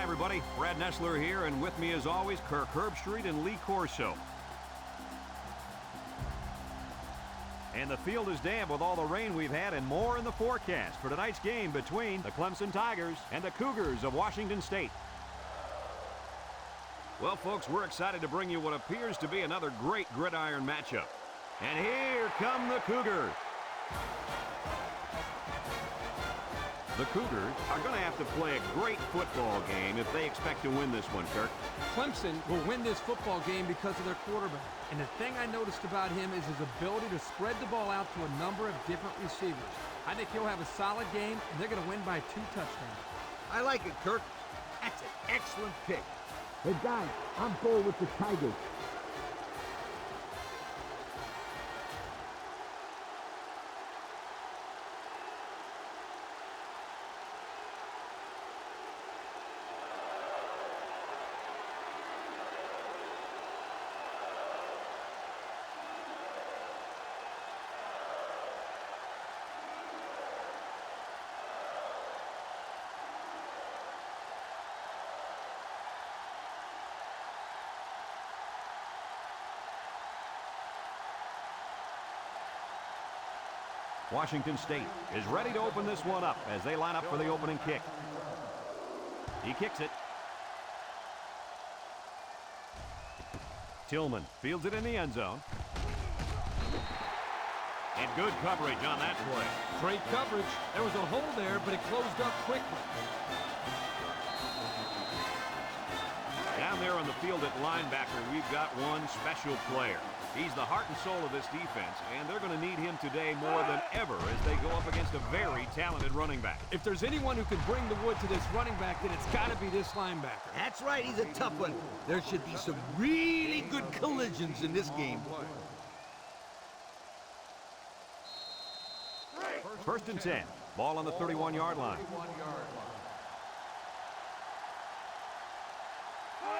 everybody. Brad Nessler here, and with me as always, Kirk Herbstreit and Lee Corso. And the field is damp with all the rain we've had and more in the forecast for tonight's game between the Clemson Tigers and the Cougars of Washington State. Well, folks, we're excited to bring you what appears to be another great gridiron matchup. And here come the Cougars. The Cougars are going to have to play a great football game if they expect to win this one, Kirk. Clemson will win this football game because of their quarterback. And the thing I noticed about him is his ability to spread the ball out to a number of different receivers. I think he'll have a solid game, and they're going to win by 2 touchdowns. I like it, Kirk. That's an excellent pick. Hey, guys, I'm going with the Tigers. Washington State is ready to open this one up as they line up for the opening kick. He kicks it. Tillman fields it in the end zone. And good coverage on that play. Great coverage. There was a hole there, but it closed up quickly. Down there on the field at linebacker, we've got one special player. He's the heart and soul of this defense, and they're going to need him today more than ever as they go up against a very talented running back. If there's anyone who can bring the wood to this running back, then it's got to be this linebacker. That's right, he's a tough one. There should be some really good collisions in this game. First and 10. Ball on the 31-yard line.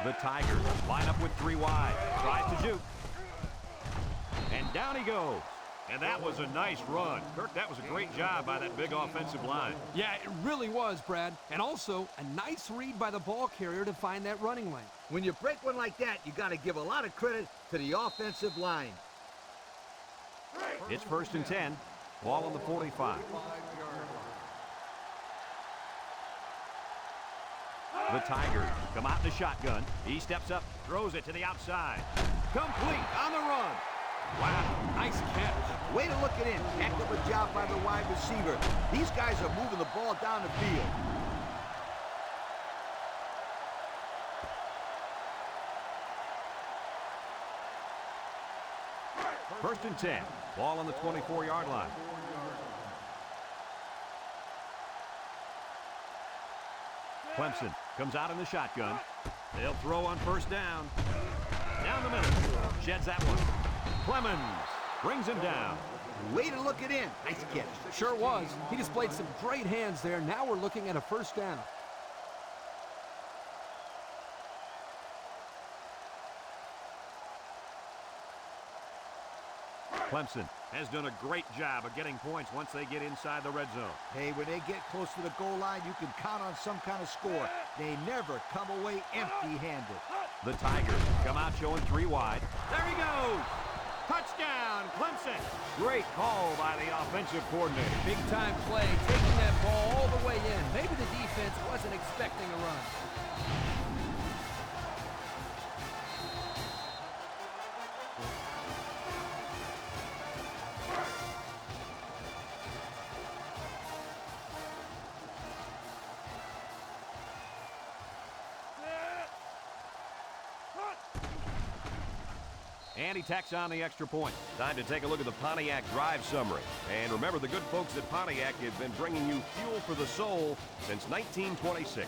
The Tigers line up with 3 wide. Tries to shoot. And down he goes. And that was a nice run. Kirk, that was a great job by that big offensive line. Yeah, it really was, Brad. And also, a nice read by the ball carrier to find that running lane. When you break one like that, you got to give a lot of credit to the offensive line. It's first and 10. Ball on the 45. The Tigers come out in the shotgun. He steps up, throws it to the outside. Complete on the run. Wow, nice catch. Way to look it in. Heck of a job by the wide receiver. These guys are moving the ball down the field. First and 10. Ball on the 24-yard line. Clemson comes out in the shotgun. They'll throw on first down. Down the middle. Sheds that one. Clemens brings him down. Way to look it in. Nice catch. Sure was. He displayed some great hands there. Now we're looking at a first down. Clemson has done a great job of getting points once they get inside the red zone. Hey, when they get close to the goal line, you can count on some kind of score. They never come away empty-handed. The Tigers come out showing 3 wide. There he goes! Touchdown, Clemson! Great call by the offensive coordinator. Big-time play, taking that ball all the way in. Maybe the defense wasn't expecting a run. And he tacks on the extra point. Time to take a look at the Pontiac drive summary. And remember, the good folks at Pontiac have been bringing you fuel for the soul since 1926.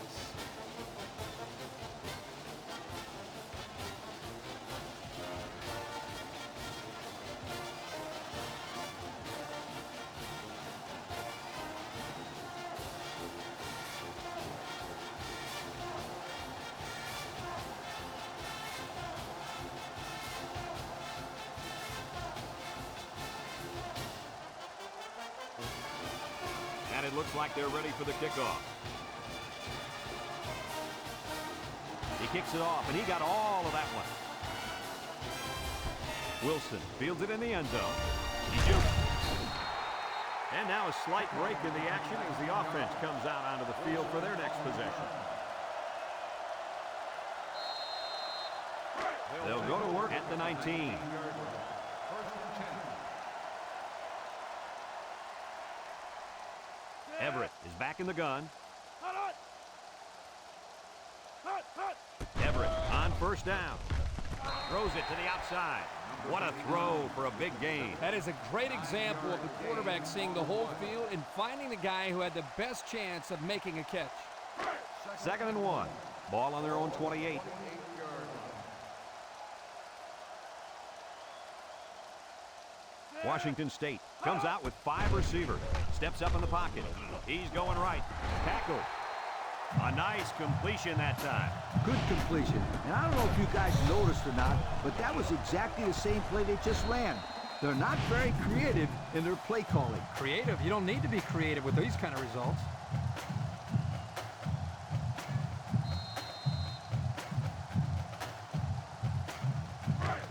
And it looks like they're ready for the kickoff. He kicks it off, and he got all of that one. Wilson fields it in the end zone. He shoots. And now a slight break in the action as the offense comes out onto the field for their next possession. They'll go to work at the 19. Everett is back in the gun. Everett on first down. Throws it to the outside. What a throw for a big gain. That is a great example of the quarterback seeing the whole field and finding the guy who had the best chance of making a catch. 2nd and 1. Ball on their own 28. Washington State comes out with 5 receivers. Steps up in the pocket. He's going right. Tackle. A nice completion that time. Good completion. And I don't know if you guys noticed or not, but that was exactly the same play they just ran. They're not very creative in their play calling. Creative? You don't need to be creative with these kind of results.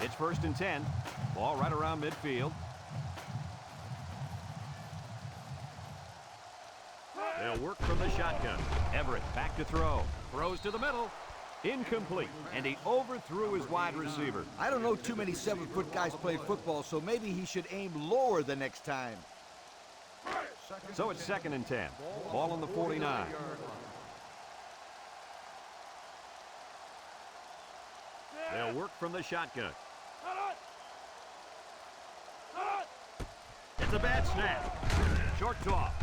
It's 1st and 10. Ball right around midfield. They'll work from the shotgun. Everett back to throw. Throws to the middle. Incomplete. And he overthrew his wide receiver. I don't know too many 7-foot guys play football, so maybe he should aim lower the next time. So it's 2nd and 10. Ball on the 49. They'll work from the shotgun. It's a bad snap. Short toss.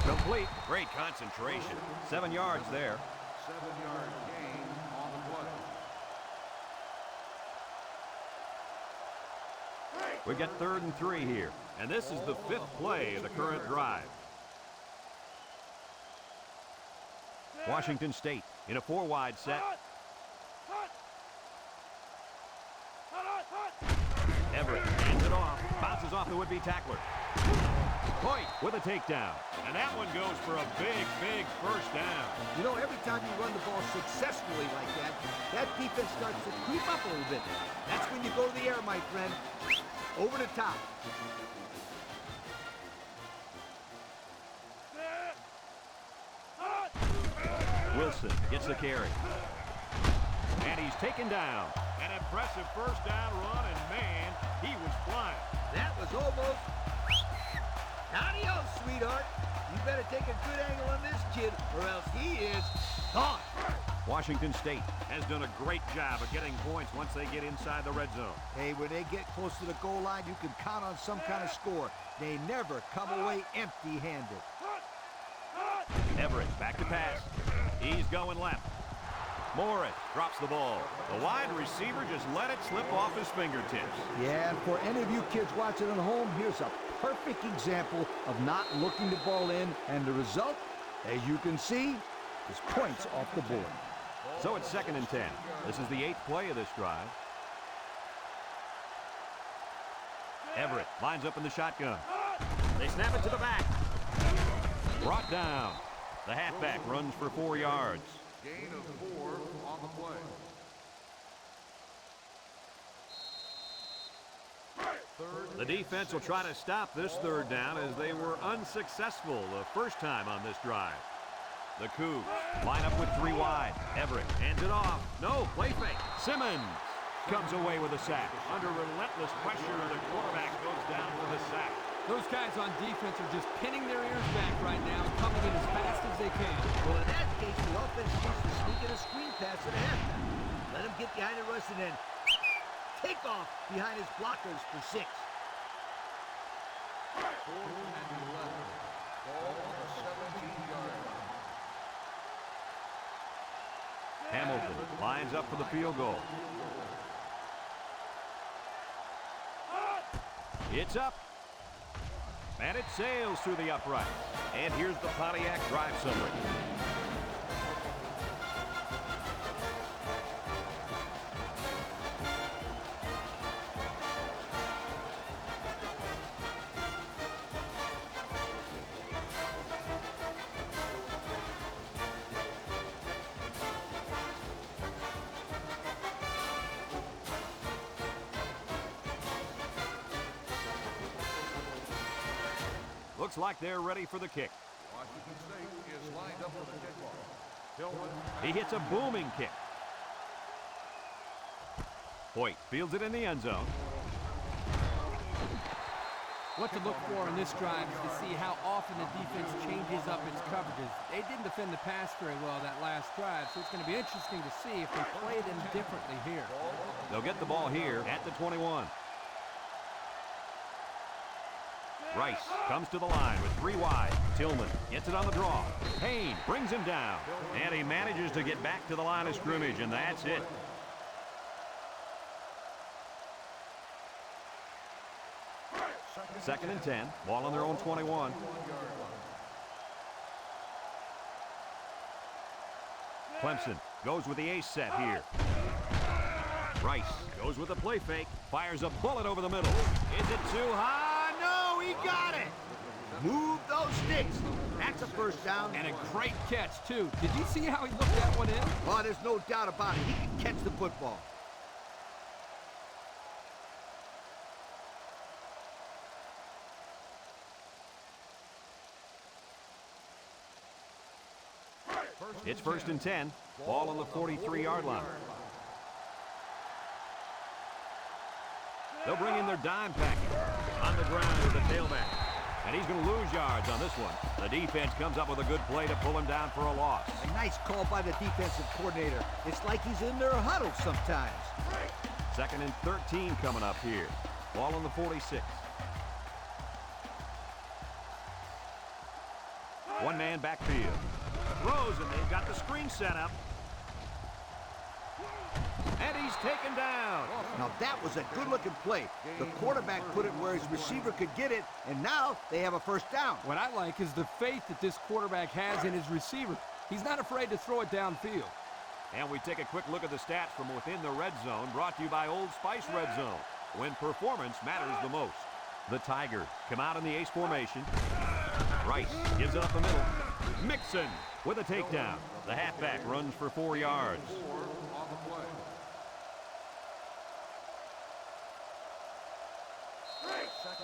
Complete. Great concentration. 7 yards there. 7-yard gain on the play. We got 3rd and 3 here. And this is the 5th play of the current drive. Washington State in a 4-wide set. Everett hands it off. Bounces off the would-be tackler. Point with a takedown. And that one goes for a big, big first down. You know, every time you run the ball successfully like that, that defense starts to creep up a little bit. That's when you go to the air, my friend. Over the top. Wilson gets the carry. And he's taken down. An impressive first down run, and man, he was flying. That was almost... Adios, sweetheart. You better take a good angle on this kid, or else he is gone. Washington State has done a great job of getting points once they get inside the red zone. Hey, when they get close to the goal line, you can count on some kind of score. They never come away empty-handed. Everett back to pass. He's going left. Morris drops the ball. The wide receiver just let it slip off his fingertips. Yeah, and for any of you kids watching at home, here's a perfect example of not looking the ball in, and the result, as you can see, is points off the board. So it's 2nd and 10. This is the 8th play of this drive. Everett lines up in the shotgun. They snap it to the back. Brought down. The halfback runs for 4 yards. Gain of 4 on the play. The defense will try to stop this 3rd down as they were unsuccessful the first time on this drive. The Cougs line up with 3 wide. Everett hands it off. No, play fake. Simmons comes away with a sack. Under relentless pressure, the quarterback goes down with a sack. Those guys on defense are just pinning their ears back right now and coming in as fast as they can. Well, in that case, the offense needs to sneak in a screen pass at the halfback. Let him get behind the rush and then take off behind his blockers for 6. 4th and 11. Ball on the 17-yard line. Hamilton lines up for the field goal. It's up. And it sails through the upright. And here's the Pontiac drive summary. Looks like they're ready for the kick. Washington State is lined up for the kickoff. Tillman. He hits a booming kick. Hoyt fields it in the end zone. What to look for in this drive is to see how often the defense changes up its coverages. They didn't defend the pass very well that last drive, so it's going to be interesting to see if they play them differently here. They'll get the ball here at the 21. Rice comes to the line with 3 wide. Tillman gets it on the draw. Payne brings him down. And he manages to get back to the line of scrimmage, and that's it. Second and 10. Ball on their own 21. Clemson goes with the ace set here. Rice goes with a play fake. Fires a bullet over the middle. Is it too high? No, he got it. Move those sticks. That's a first down. And a great catch, too. Did you see how he looked that one in? Oh, there's no doubt about it. He can catch the football. It's first and 10. Ball on the 43-yard line. They'll bring in their dime package on the ground with the tailback. And he's going to lose yards on this one. The defense comes up with a good play to pull him down for a loss. A nice call by the defensive coordinator. It's like he's in their huddle sometimes. Second and 13 coming up here. Ball on the 46. One-man backfield. Throws, and they've got the screen set up. And he's taken down. Now that was a good-looking play. The quarterback put it where his receiver could get it, and now they have a first down. What I like is the faith that this quarterback has in his receiver. He's not afraid to throw it downfield. And we take a quick look at the stats from within the red zone, brought to you by Old Spice Red Zone, when performance matters the most. The Tigers come out in the ace formation. Rice gives it up the middle. Mixon with a takedown. The halfback runs for 4 yards.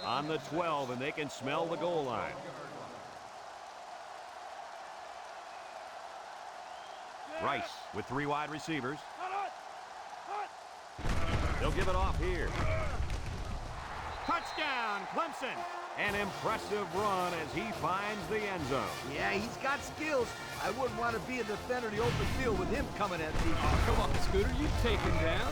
On the 12, and they can smell the goal line. Rice with 3 wide receivers. They'll give it off here. Touchdown, Clemson! An impressive run as he finds the end zone. Yeah, he's got skills. I wouldn't want to be in the center of the open field with him coming at me. Oh, come on, Scooter. You take him down.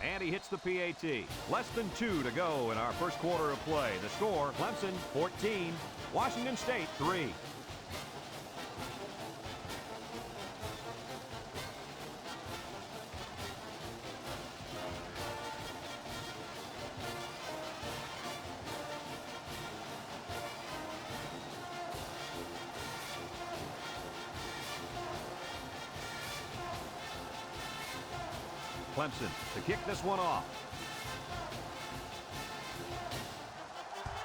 And he hits the PAT. Less than 2 to go in our first quarter of play. The score, Clemson 14, Washington State 3. Clemson to kick this one off.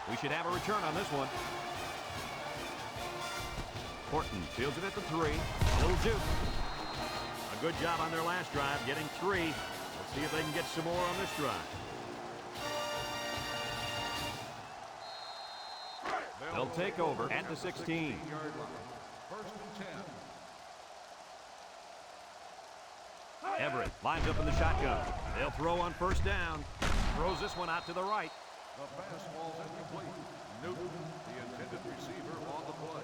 We should have a return on this one. Horton fields it at the 3. Little juke. A good job on their last drive, getting 3. Let's see if they can get some more on this drive. They'll take over at the 16. First and 10. Everett lines up in the shotgun. They'll throw on first down. Throws this one out to the right. The pass falls incomplete. Newton, the intended receiver, on the play.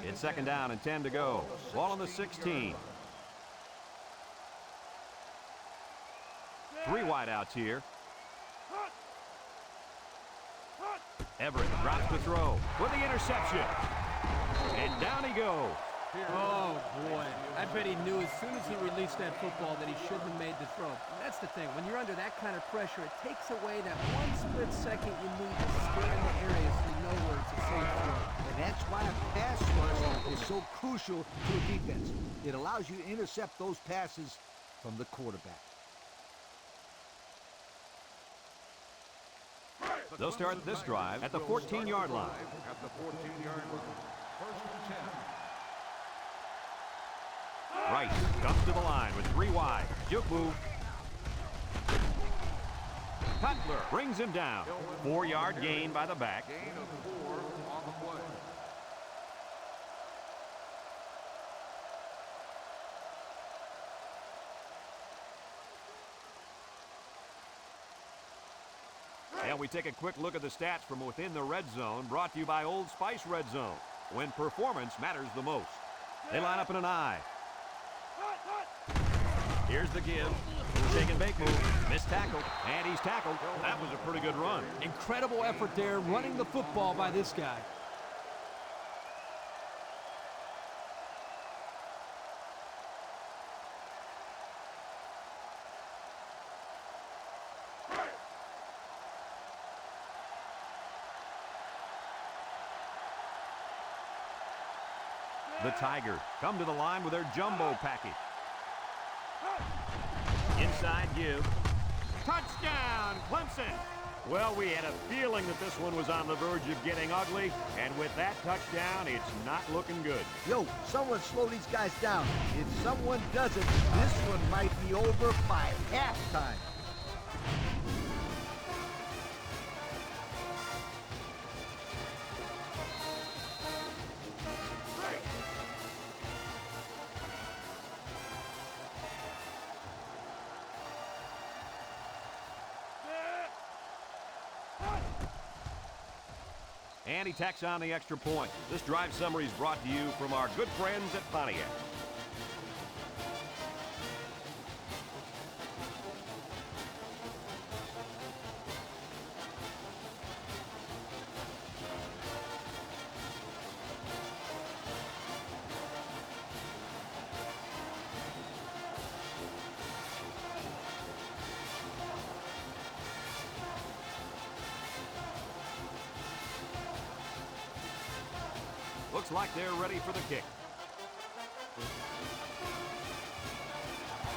It's second down and 10 to go. Ball on the 16. 3 wideouts here. Everett drops to throw with the interception. And down he goes. Oh, boy. I bet he knew as soon as he released that football that he shouldn't have made the throw. That's the thing. When you're under that kind of pressure, it takes away that one split second you need to scan the area so you know where it's a safe throw. And that's why a pass rush is so crucial to a defense. It allows you to intercept those passes from the quarterback. They'll start this drive at the 14-yard line. At the 14-yard line. First and 10. Rice comes to the line with 3 wide. Juke move. Cutler brings him down. 4-yard gain by the back. Gain of 4 on the play. And we take a quick look at the stats from within the red zone, brought to you by Old Spice Red Zone, when performance matters the most. They line up in an I. Here's the give. Shake and bake move. Missed tackle. And he's tackled. That was a pretty good run. Incredible effort there running the football by this guy. The Tigers come to the line with their jumbo package. Inside give. Touchdown, Clemson! Well, we had a feeling that this one was on the verge of getting ugly, and with that touchdown, it's not looking good. Yo, someone slow these guys down. If someone doesn't, this one might be over by halftime. And he tacks on the extra point. This drive summary is brought to you from our good friends at Pontiac. Looks like they're ready for the kick.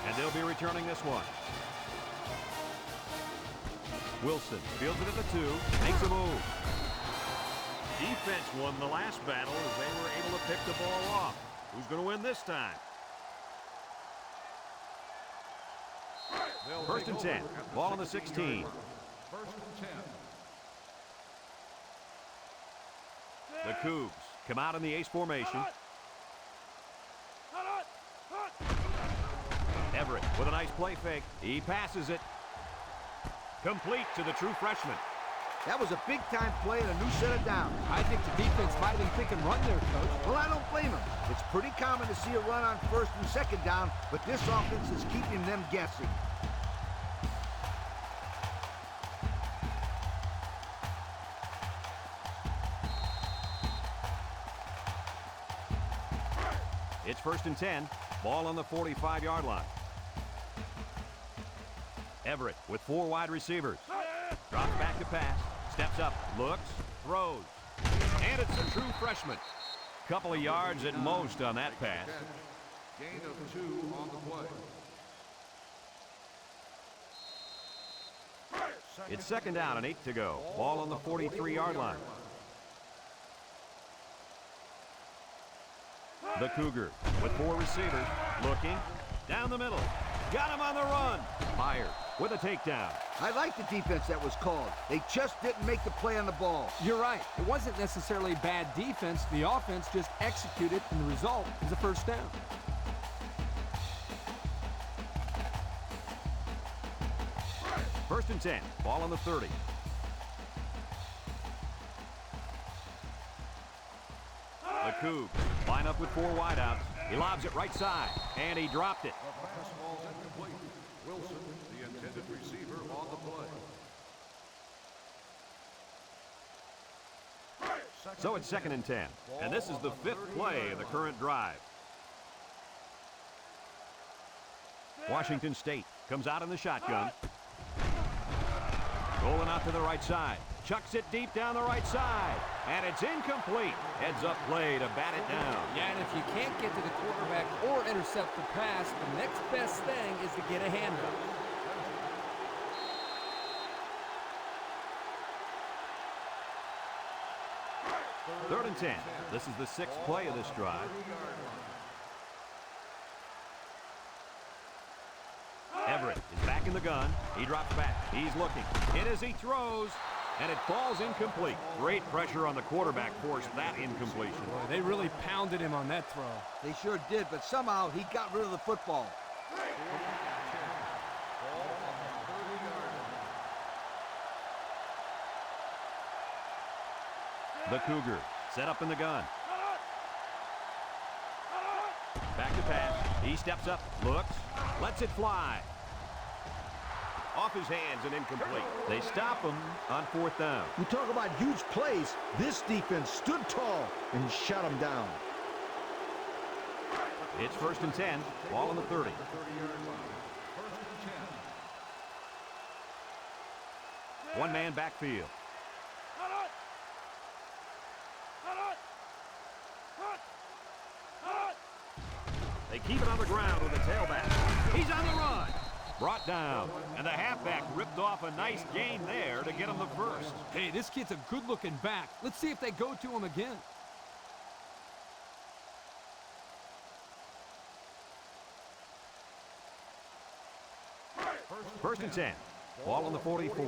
And they'll be returning this one. Wilson fields it at the 2, makes a move. Defense won the last battle as they were able to pick the ball off. Who's going to win this time? First and 10, ball on the 16. First and 10. The Cougs come out in the ace formation. Everett with a nice play fake. He passes it. Complete to the true freshman. That was a big-time play and a new set of downs. I think the defense might have been thinking run there, Coach. Well, I don't blame them. It's pretty common to see a run on first and second down, but this offense is keeping them guessing. It's first and 10. Ball on the 45-yard line. Everett with 4 wide receivers. Drops back to pass. Steps up. Looks. Throws. And it's a true freshman. Couple of yards at most on that pass. Gain of 2 on the play. It's second down and 8 to go. Ball on the 43-yard line. The Cougars with 4 receivers. Looking. Down the middle. Got him on the run. Fired with a takedown. I like the defense that was called. They just didn't make the play on the ball. You're right. It wasn't necessarily bad defense. The offense just executed, and the result is a first down. First and 10. Ball on the 30. The Cougs line up with 4 wideouts. He lobs it right side, and he dropped it. The pass ball is incomplete. Wilson, the intended receiver, on the play. So it's 2nd and 10. And this is the 5th play of the current drive. Washington State comes out in the shotgun. Rolling out to the right side. Chucks it deep down the right side. And it's incomplete. Heads up play to bat it down. Yeah, and if you can't get to the quarterback or intercept the pass, the next best thing is to get a handoff. Third and 10. This is the 6th play of this drive. Everett is back in the gun. He drops back. He's looking. In as he throws. And it falls incomplete. Great pressure on the quarterback forced that incompletion. Boy, they really pounded him on that throw. They sure did, but somehow he got rid of the football. The Cougar set up in the gun. Back to pass. He steps up, looks, lets it fly. Off his hands and incomplete. They stop him on 4th down. You talk about huge plays. This defense stood tall and shut him down. It's 1st and 10. Ball on the 30. One man backfield. They keep it on the ground with the tailback. He's on the run. Brought down. And the halfback ripped off a nice gain there to get him the first. Hey, this kid's a good-looking back. Let's see if they go to him again. First and 10. Ball on the 44.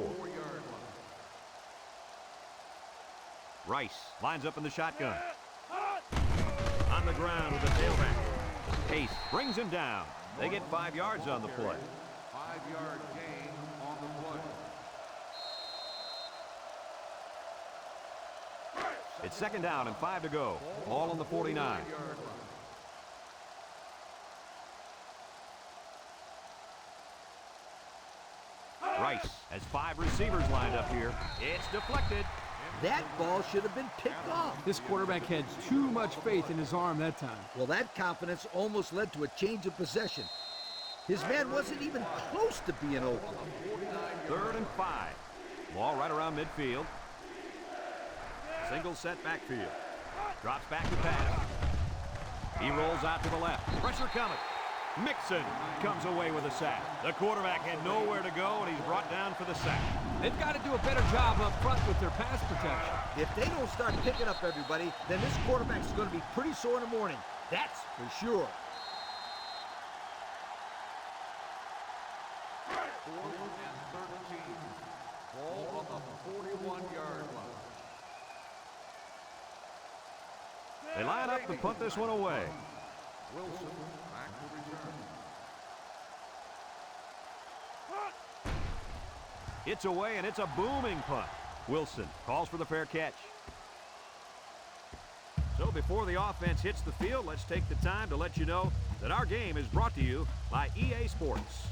Rice lines up in the shotgun. On the ground with the tailback. Pace brings him down. They get 5 yards on the play. 5-yard gain on the play. It's 2nd down and 5 to go. Ball on the 49. Rice has 5 receivers lined up here. It's deflected. That ball should have been picked off. This quarterback had too much faith in his arm that time. Well, that confidence almost led to a change of possession. His man wasn't even close to being open. 3rd and 5. Ball right around midfield. Single set backfield. Drops back to pass. He rolls out to the left. Pressure coming. Mixon comes away with a sack. The quarterback had nowhere to go, and he's brought down for the sack. They've got to do a better job up front with their pass protection. If they don't start picking up everybody, then this quarterback's going to be pretty sore in the morning. That's for sure. 4th and 13. Ball on the 41-yard line. They line up to punt this one away. Wilson back to return. It's away, and it's a booming punt. Wilson calls for the fair catch. So before the offense hits the field, let's take the time to let you know that our game is brought to you by EA Sports.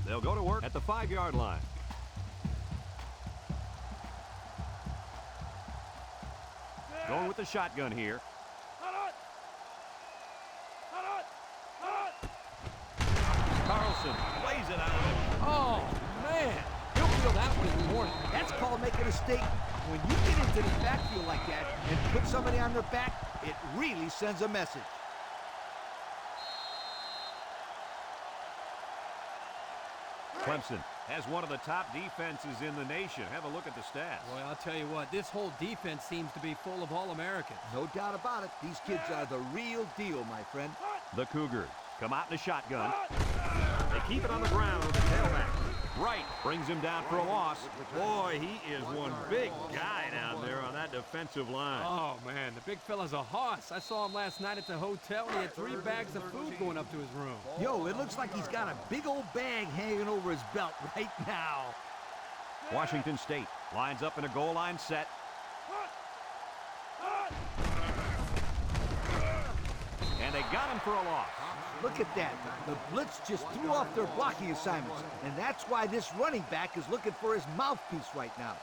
They'll go to work at the 5-yard line. Going with the shotgun here. Carlson lays it out. Oh, man. He'll feel that one in the morning. That's called making a statement. When you get into the backfield like that and put somebody on their back, it really sends a message. Clemson has one of the top defenses in the nation. Have a look at the stats. Boy, I'll tell you what, this whole defense seems to be full of All-Americans. No doubt about it. These kids are the real deal, my friend. The Cougars come out in a shotgun. They keep it on the ground with the tailback. Wright brings him down for a loss. Boy, he is one big guy down there on that defensive line. Oh, man, the big fella's a hoss. I saw him last night at the hotel, and he had 3 bags of food going up to his room. Yo, it looks like he's got a big old bag hanging over his belt right now. Washington State lines up in a goal line set. And they got him for a loss. Look at that. The blitz just threw off their blocking assignments, and that's why this running back is looking for his mouthpiece right now.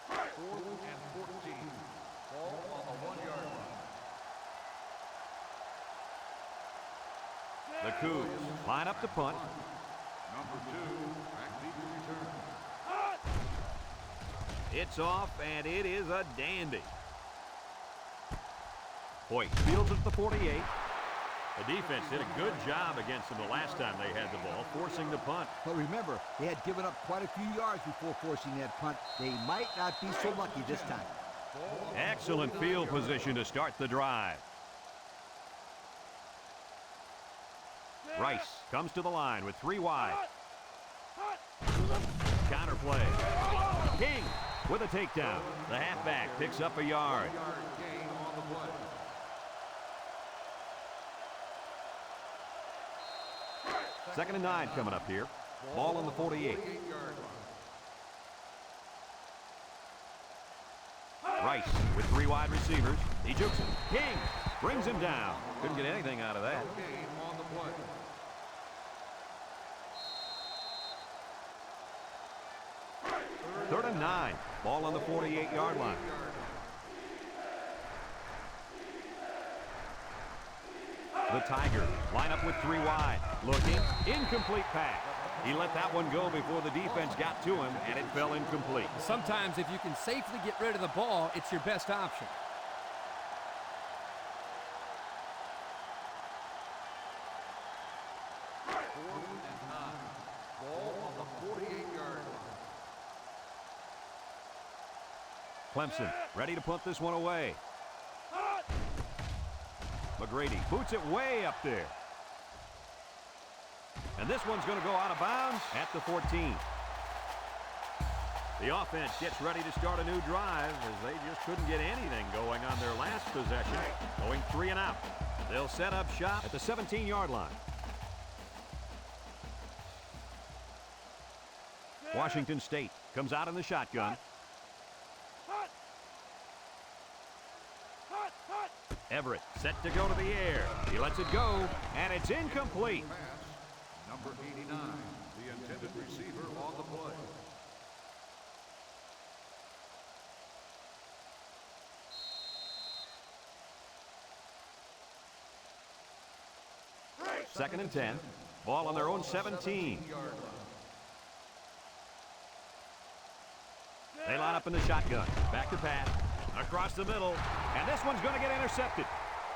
Fourth and 14. Ball on the 1-yard line. The Cougs line up to punt. Number 2, backfield return. It's off, and it is a dandy. Hoyt fields it at the 48. The defense did a good job against them the last time they had the ball, forcing the punt. But remember, they had given up quite a few yards before forcing that punt. They might not be so lucky this time. Excellent field position to start the drive. Rice comes to the line with 3 wide. Counter play. King with a takedown. The halfback picks up a yard. 1-yard gain on the play. Second and 9 coming up here. Ball on the 48. 48-yard line. Rice with 3 wide receivers. He jukes it. King brings him down. Couldn't get anything out of that. Gain on the play. Third and 9. Ball on the 48-yard line. The Tigers line up with 3 wide. Looking. Incomplete pass. He let that one go before the defense got to him, and it fell incomplete. Sometimes if you can safely get rid of the ball, it's your best option. Fourth and 9. Ball on the 48-yard line. Clemson ready to punt this one away. McGrady boots it way up there. And this one's going to go out of bounds at the 14. The offense gets ready to start a new drive as they just couldn't get anything going on their last possession, going 3 and out. They'll set up shop at the 17-yard line. Washington State comes out in the shotgun. Everett set to go to the air. He lets it go, and it's incomplete. Pass. Number 89, the intended receiver on the play. Second and 10. Ball on their own 17. 17-yard line. They line up in the shotgun. Back to pass. Across the middle. And this one's going to get intercepted.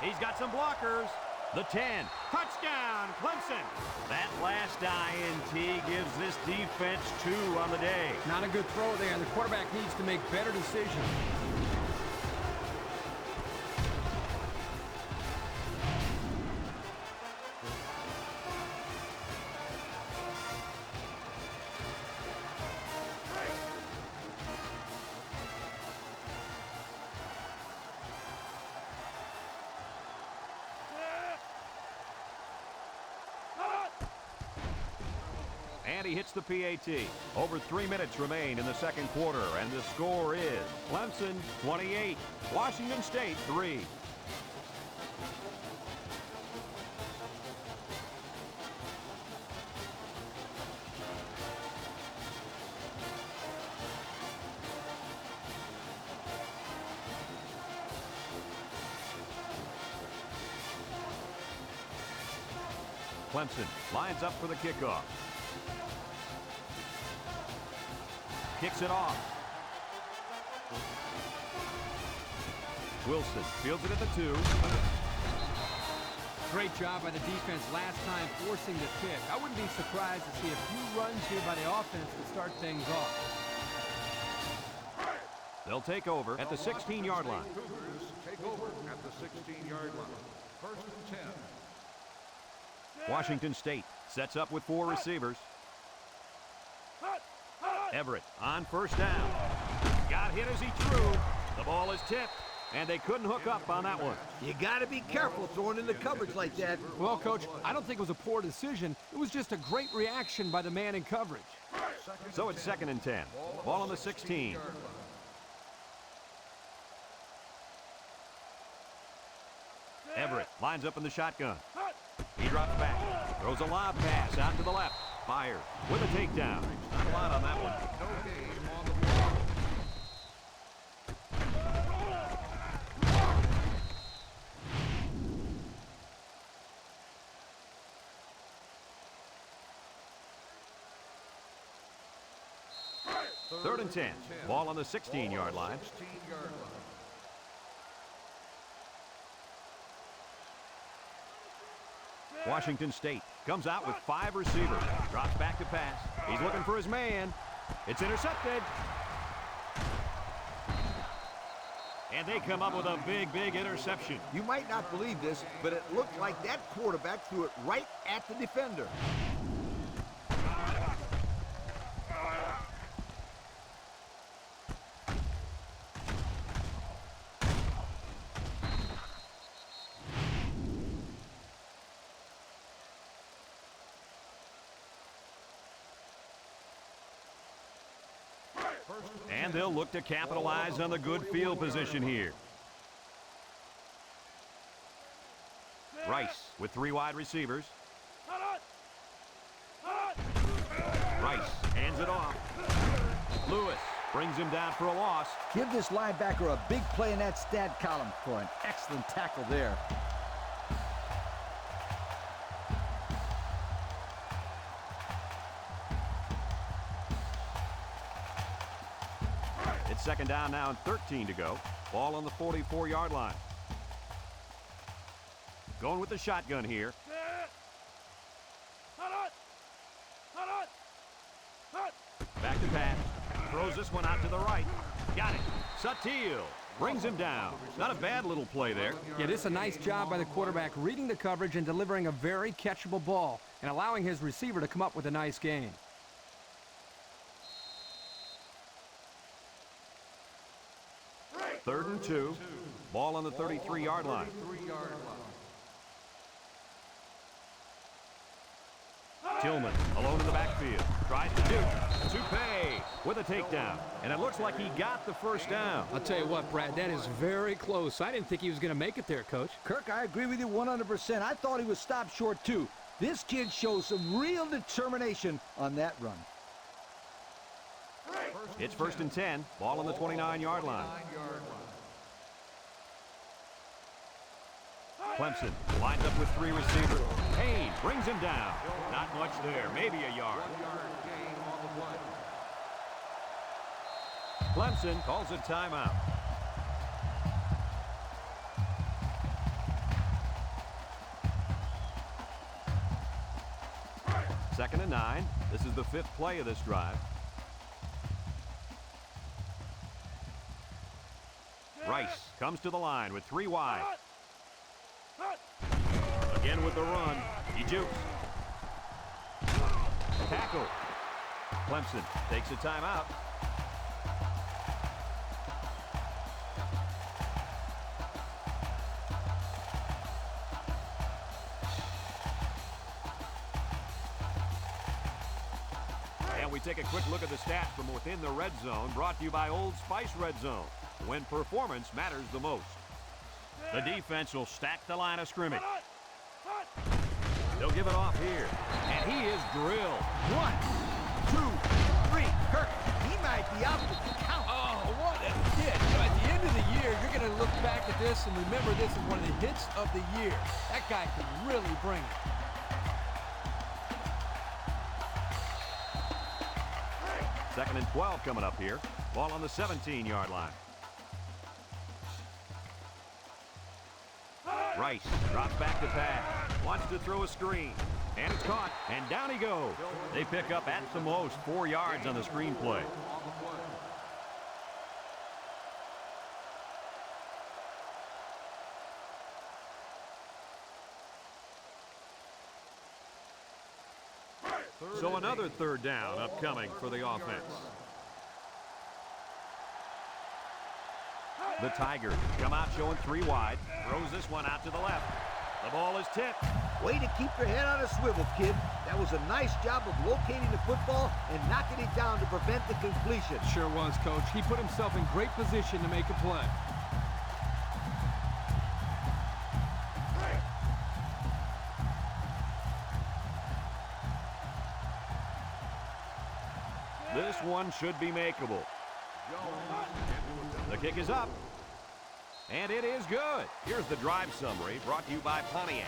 He's got some blockers. The 10. Touchdown, Clemson. That last INT gives this defense 2 on the day. Not a good throw there, and the quarterback needs to make better decisions. And he hits the PAT. Over 3 minutes remain in the second quarter, and the score is Clemson 28, Washington State 3. Clemson lines up for the kickoff. Kicks it off. Wilson fields it at the 2. Great job by the defense last time forcing the kick. I wouldn't be surprised to see a few runs here by the offense to start things off. They'll take over at the 16-yard line. Cougars take over at the 16-yard line. First and 10. Washington State sets up with 4 receivers. Everett on first down. Got hit as he threw. The ball is tipped, and they couldn't hook up on that one. You got to be careful throwing in the coverage like that. Well, Coach, I don't think it was a poor decision. It was just a great reaction by the man in coverage. So it's second and 10. Ball on the 16. Everett lines up in the shotgun. He drops back, throws a lob pass out to the left. Fires with a takedown. Not a lot on that one. No game on the ball. Third and 10. Ball on the 16-yard line. 16-yard line. Washington State comes out with 5 receivers. Drops back to pass. He's looking for his man. It's intercepted. And they come up with a big interception. You might not believe this, but it looked like that quarterback threw it right at the defender. And they'll look to capitalize on the good field position here. Rice with 3 wide receivers. Rice hands it off. Lewis brings him down for a loss. Give this linebacker a big play in that stat column for an excellent tackle there. It's second down now and 13 to go. Ball on the 44-yard line. Going with the shotgun here. Back to pass. Throws this one out to the right. Got it. Sutil brings him down. Not a bad little play there. Yeah, this is a nice job by the quarterback reading the coverage and delivering a very catchable ball and allowing his receiver to come up with a nice gain. Third and 2. Ball on the 33-yard line. 3-yard line. Tillman alone in the backfield. Tries to do. Toupee with a takedown. And it looks like he got the first down. I'll tell you what, Brad, that is very close. I didn't think he was going to make it there, Coach. Kirk, I agree with you 100%. I thought he was stopped short, too. This kid shows some real determination on that run. It's first and 10. Ball on the 29-yard line. 9-yard line. Clemson lines up with 3 receivers. Payne brings him down. Not much there. Maybe a yard. 1-yard gain on the play. Clemson calls a timeout. Second and 9. This is the 5th play of this drive. Rice comes to the line with 3 wide. Again with the run. He jukes. Tackle. Clemson takes a timeout. And we take a quick look at the stats from within the red zone, brought to you by Old Spice Red Zone, when performance matters the most. The defense will stack the line of scrimmage. They'll give it off here. And he is drilled. 1, 2, 3. Kirk, he might be out to count. Oh, what a hit. You know, at the end of the year, you're going to look back at this and remember this as one of the hits of the year. That guy can really bring it. Second and 12 coming up here. Ball on the 17-yard line. Rice drops back to pass. Wants to throw a screen. And it's caught. And down he goes. They pick up at the most 4 yards on the screen play. So another third down upcoming for the offense. The Tigers come out showing 3 wide. Throws this one out to the left. The ball is tipped. Way to keep your head on a swivel, kid. That was a nice job of locating the football and knocking it down to prevent the completion. Sure was, Coach. He put himself in great position to make a play. This one should be makeable. The kick is up. And it is good. Here's the drive summary brought to you by Pontiac.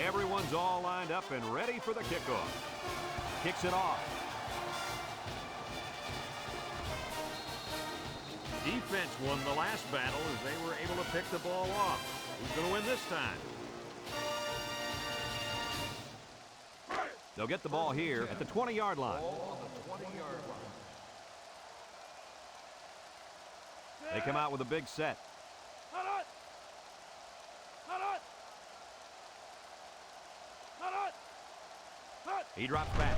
Everyone's all lined up and ready for the kickoff. Kicks it off. Defense won the last battle as they were able to pick the ball off. Who's going to win this time? They'll get the ball here at the 20-yard line. They come out with a big set. He drops back.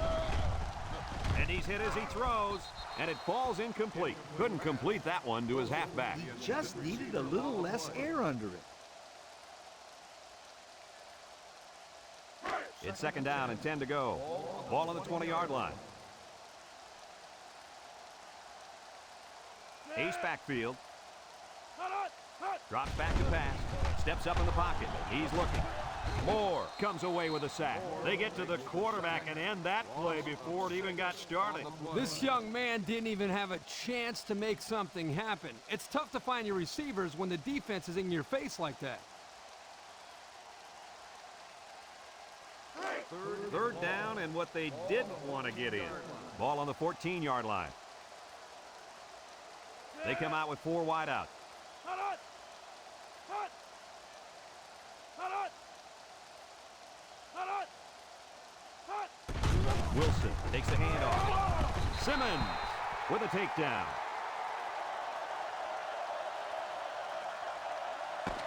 And he's hit as he throws. And it falls incomplete. Couldn't complete that one to his halfback. He just needed a little less air under it. It's second down and 10 to go. Ball on the 20-yard line. Ace backfield. Drops back to pass. Steps up in the pocket. He's looking. Moore comes away with a sack. They get to the quarterback and end that play before it even got started. This young man didn't even have a chance to make something happen. It's tough to find your receivers when the defense is in your face like that. Third down and what they didn't want to get in. Ball on the 14-yard line. They come out with 4 wideouts. Wilson takes the handoff. Simmons with a takedown.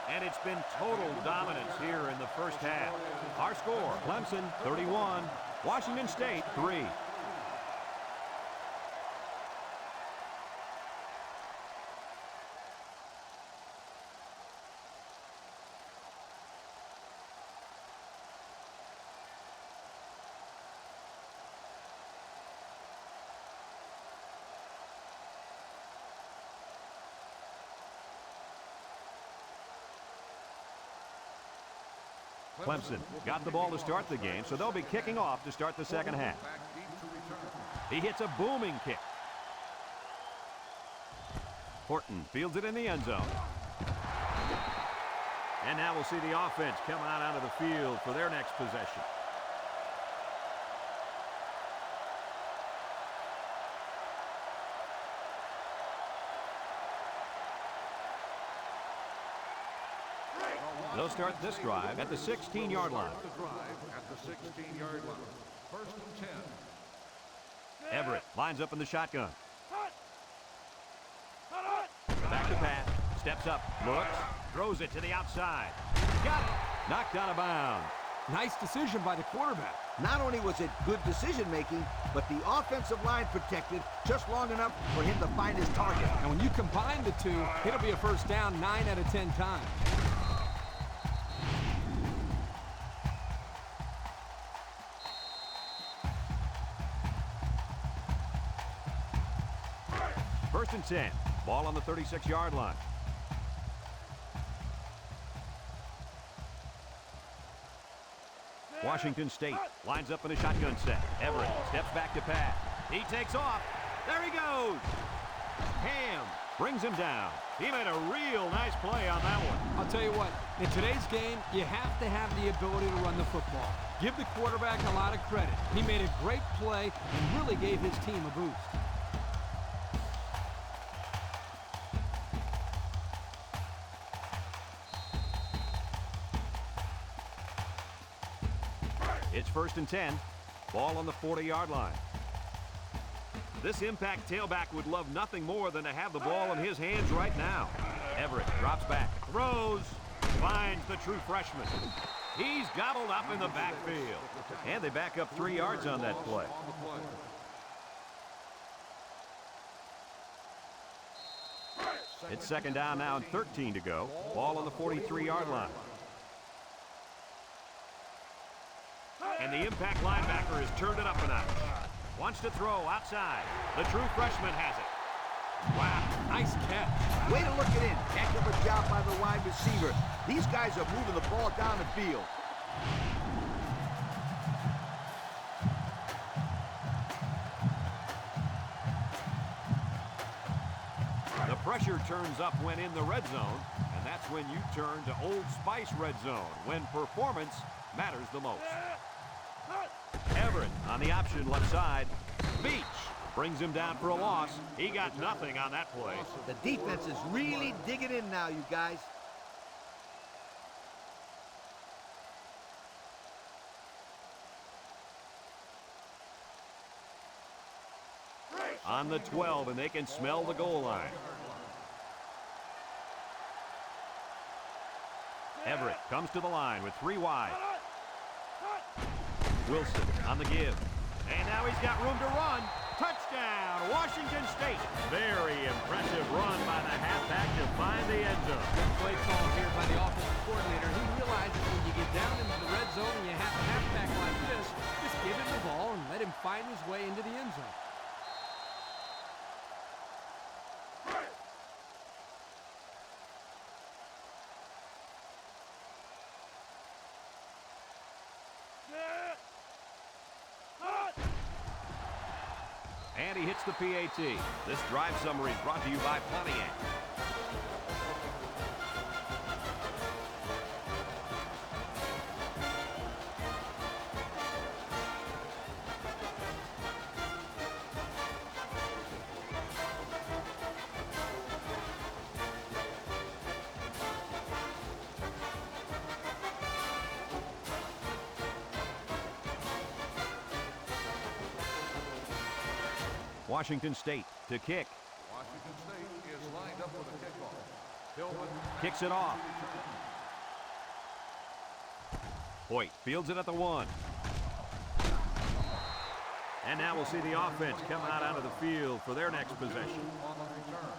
And it's been total dominance here in the first half. Our score, Clemson 31, Washington State 3. Clemson got the ball to start the game, so they'll be kicking off to start the second half. He hits a booming kick. Horton fields it in the end zone. And now we'll see the offense coming out of the field for their next possession. They'll start this drive at the 16-yard line. First and 10. Everett lines up in the shotgun. Back to pass. Steps up. Looks. Throws it to the outside. Got it. Knocked out of bounds. Nice decision by the quarterback. Not only was it good decision-making, but the offensive line protected just long enough for him to find his target. And when you combine the two, it'll be a first down 9 out of 10 times. First and 10. Ball on the 36-yard line. Washington State lines up in a shotgun set. Everett steps back to pass. He takes off. There he goes. Ham brings him down. He made a real nice play on that one. I'll tell you what, in today's game, you have to have the ability to run the football. Give the quarterback a lot of credit. He made a great play and really gave his team a boost. It's first and 10. Ball on the 40-yard line. This impact tailback would love nothing more than to have the ball in his hands right now. Everett drops back, throws, finds the true freshman. He's gobbled up in the backfield. And they back up 3 yards on that play. It's second down now and 13 to go. Ball on the 43-yard line. And the impact linebacker has turned it up a notch. Wants to throw outside. The true freshman has it. Wow, nice catch. Way to look it in. Heck of a job by the wide receiver. These guys are moving the ball down the field. The pressure turns up when in the red zone, and that's when you turn to Old Spice Red Zone, when performance matters the most. Everett on the option left side. Beach brings him down for a loss. He got nothing on that play. The defense is really digging in now, you guys. On the 12, and they can smell the goal line. Everett comes to the line with 3 wide. Wilson on the give. And now he's got room to run. Touchdown, Washington State. Very impressive run by the halfback to find the end zone. Good play call here by the offensive coordinator. He realizes when you get down into the red zone and you have a halfback like this, just give him the ball and let him find his way into the end zone. And he hits the PAT. This drive summary is brought to you by Pontiac. Washington State to kick. Washington State is lined up for the kickoff. Hillman Kicks it off. Hoyt fields it at the 1. And now we'll see the offense come out onto the field for their next possession. on the return.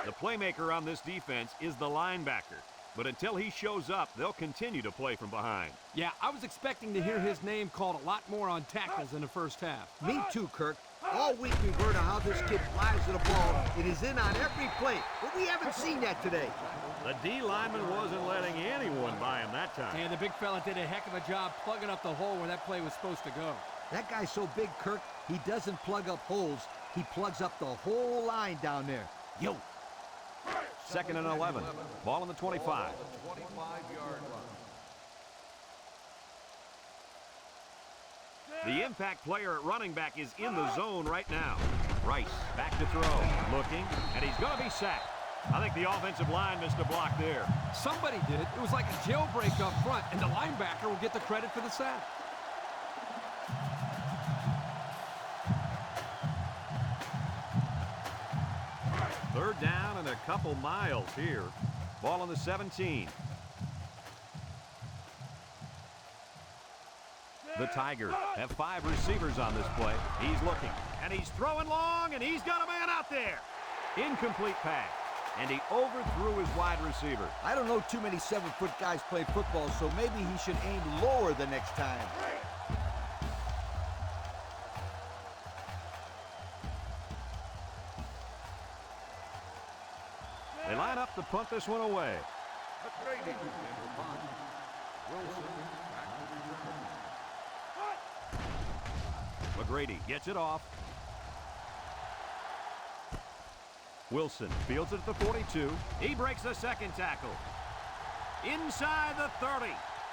The playmaker on this defense is the linebacker. But until he shows up, they'll continue to play from behind. Yeah, I was expecting to hear his name called a lot more on tackles in the first half. Me too, Kirk. All week we've heard of how this kid flies to the ball. It is in on every play, but we haven't seen that today. The D lineman wasn't letting anyone by him that time. And the big fella did a heck of a job plugging up the hole where that play was supposed to go. That guy's so big, Kirk, he doesn't plug up holes. He plugs up the whole line down there. Yo. Second and 11. Ball on the 25. Ball on the 25-yard line. The impact player at running back is in the zone right now. Rice back to throw. Looking, and he's going to be sacked. I think the offensive line missed a block there. Somebody did. It was like a jailbreak up front, and the linebacker will get the credit for the sack. Third down and a couple miles here. Ball on the 17. The Tigers have 5 receivers on this play. He's looking, and he's throwing long, and he's got a man out there. Incomplete pass, and he overthrew his wide receiver. I don't know too many 7-foot guys play football, so maybe he should aim lower the next time. They line up to punt this one away. McGrady in the punt. Wilson back to return. McGrady gets it off. Wilson fields it at the 42. He breaks the second tackle. Inside the 30,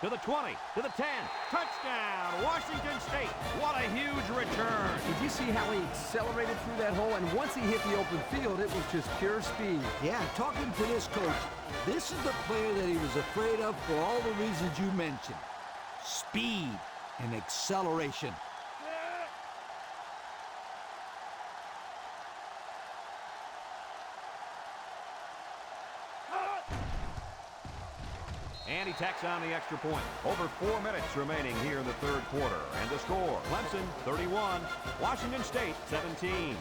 to the 20, to the 10. Touchdown, Washington State. What a huge return. Did you see how he accelerated through that hole? And once he hit the open field, it was just pure speed. Yeah, talking to this coach, this is the player that he was afraid of for all the reasons you mentioned. Speed and acceleration. And he tacks on the extra point. Over 4 minutes remaining here in the third quarter. And the score, Clemson 31, Washington State 17.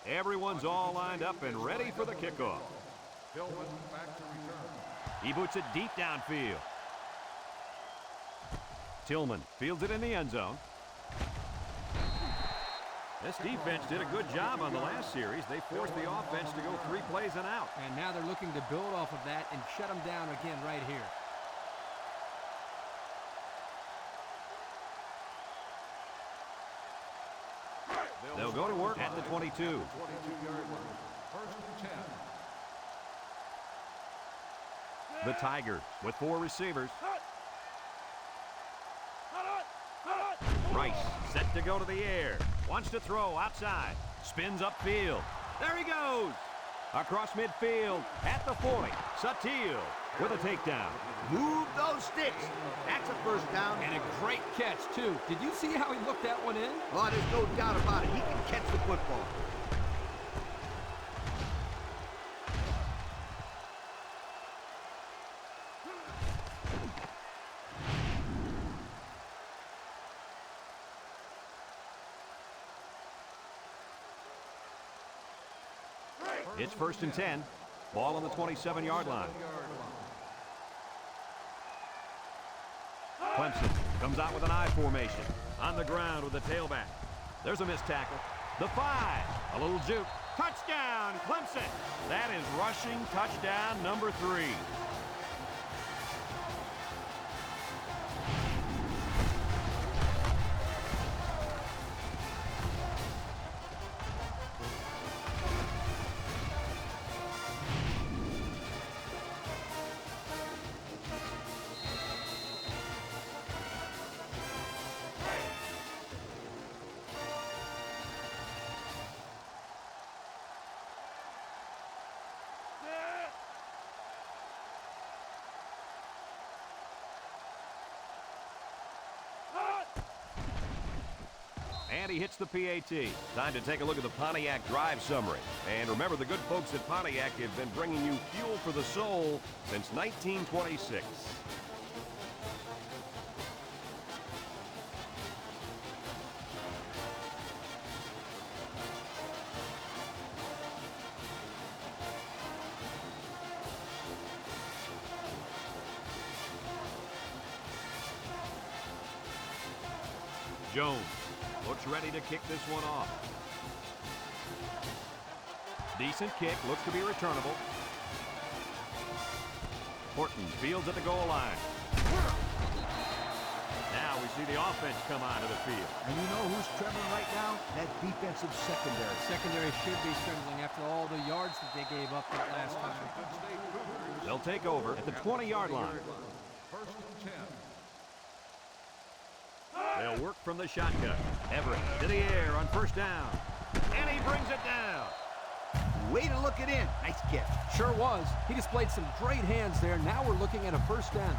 Everyone's all lined up and ready for the kickoff. Tillman back to return. He boots it deep downfield. Tillman fields it in the end zone. This defense did a good job on the last series. They forced the offense to go 3 plays and out. And now they're looking to build off of that and shut them down again right here. They'll go to work at the 22. 22-yard line. First and 10. The Tigers with 4 receivers. Rice set to go to the air. Wants to throw outside. Spins upfield. There he goes. Across midfield at the 40. Satil with a takedown. Move those sticks. That's a first down. And a great catch, too. Did you see how he looked that one in? Oh, there's no doubt about it. He can catch the football. It's first and 10. Ball on the 27-yard line. Clemson comes out with an I formation. On the ground with the tailback. There's a missed tackle. The 5. A little juke. Touchdown, Clemson. That is rushing touchdown number 3. And he hits the PAT. Time to take a look at the Pontiac drive summary. And remember, the good folks at Pontiac have been bringing you fuel for the soul since 1926. Jones looks ready to kick this one off. Decent kick, looks to be returnable. Horton fields at the goal line. Now we see the offense come onto the field. And you know who's trembling right now? That defensive secondary. Secondary should be trembling after all the yards that they gave up that last time. They'll take over at the 20-yard line. First and 10. They'll work from the shotgun. Everett to the air on first down. And he brings it down. Way to look it in. Nice catch. Sure was. He displayed some great hands there. Now we're looking at a first down.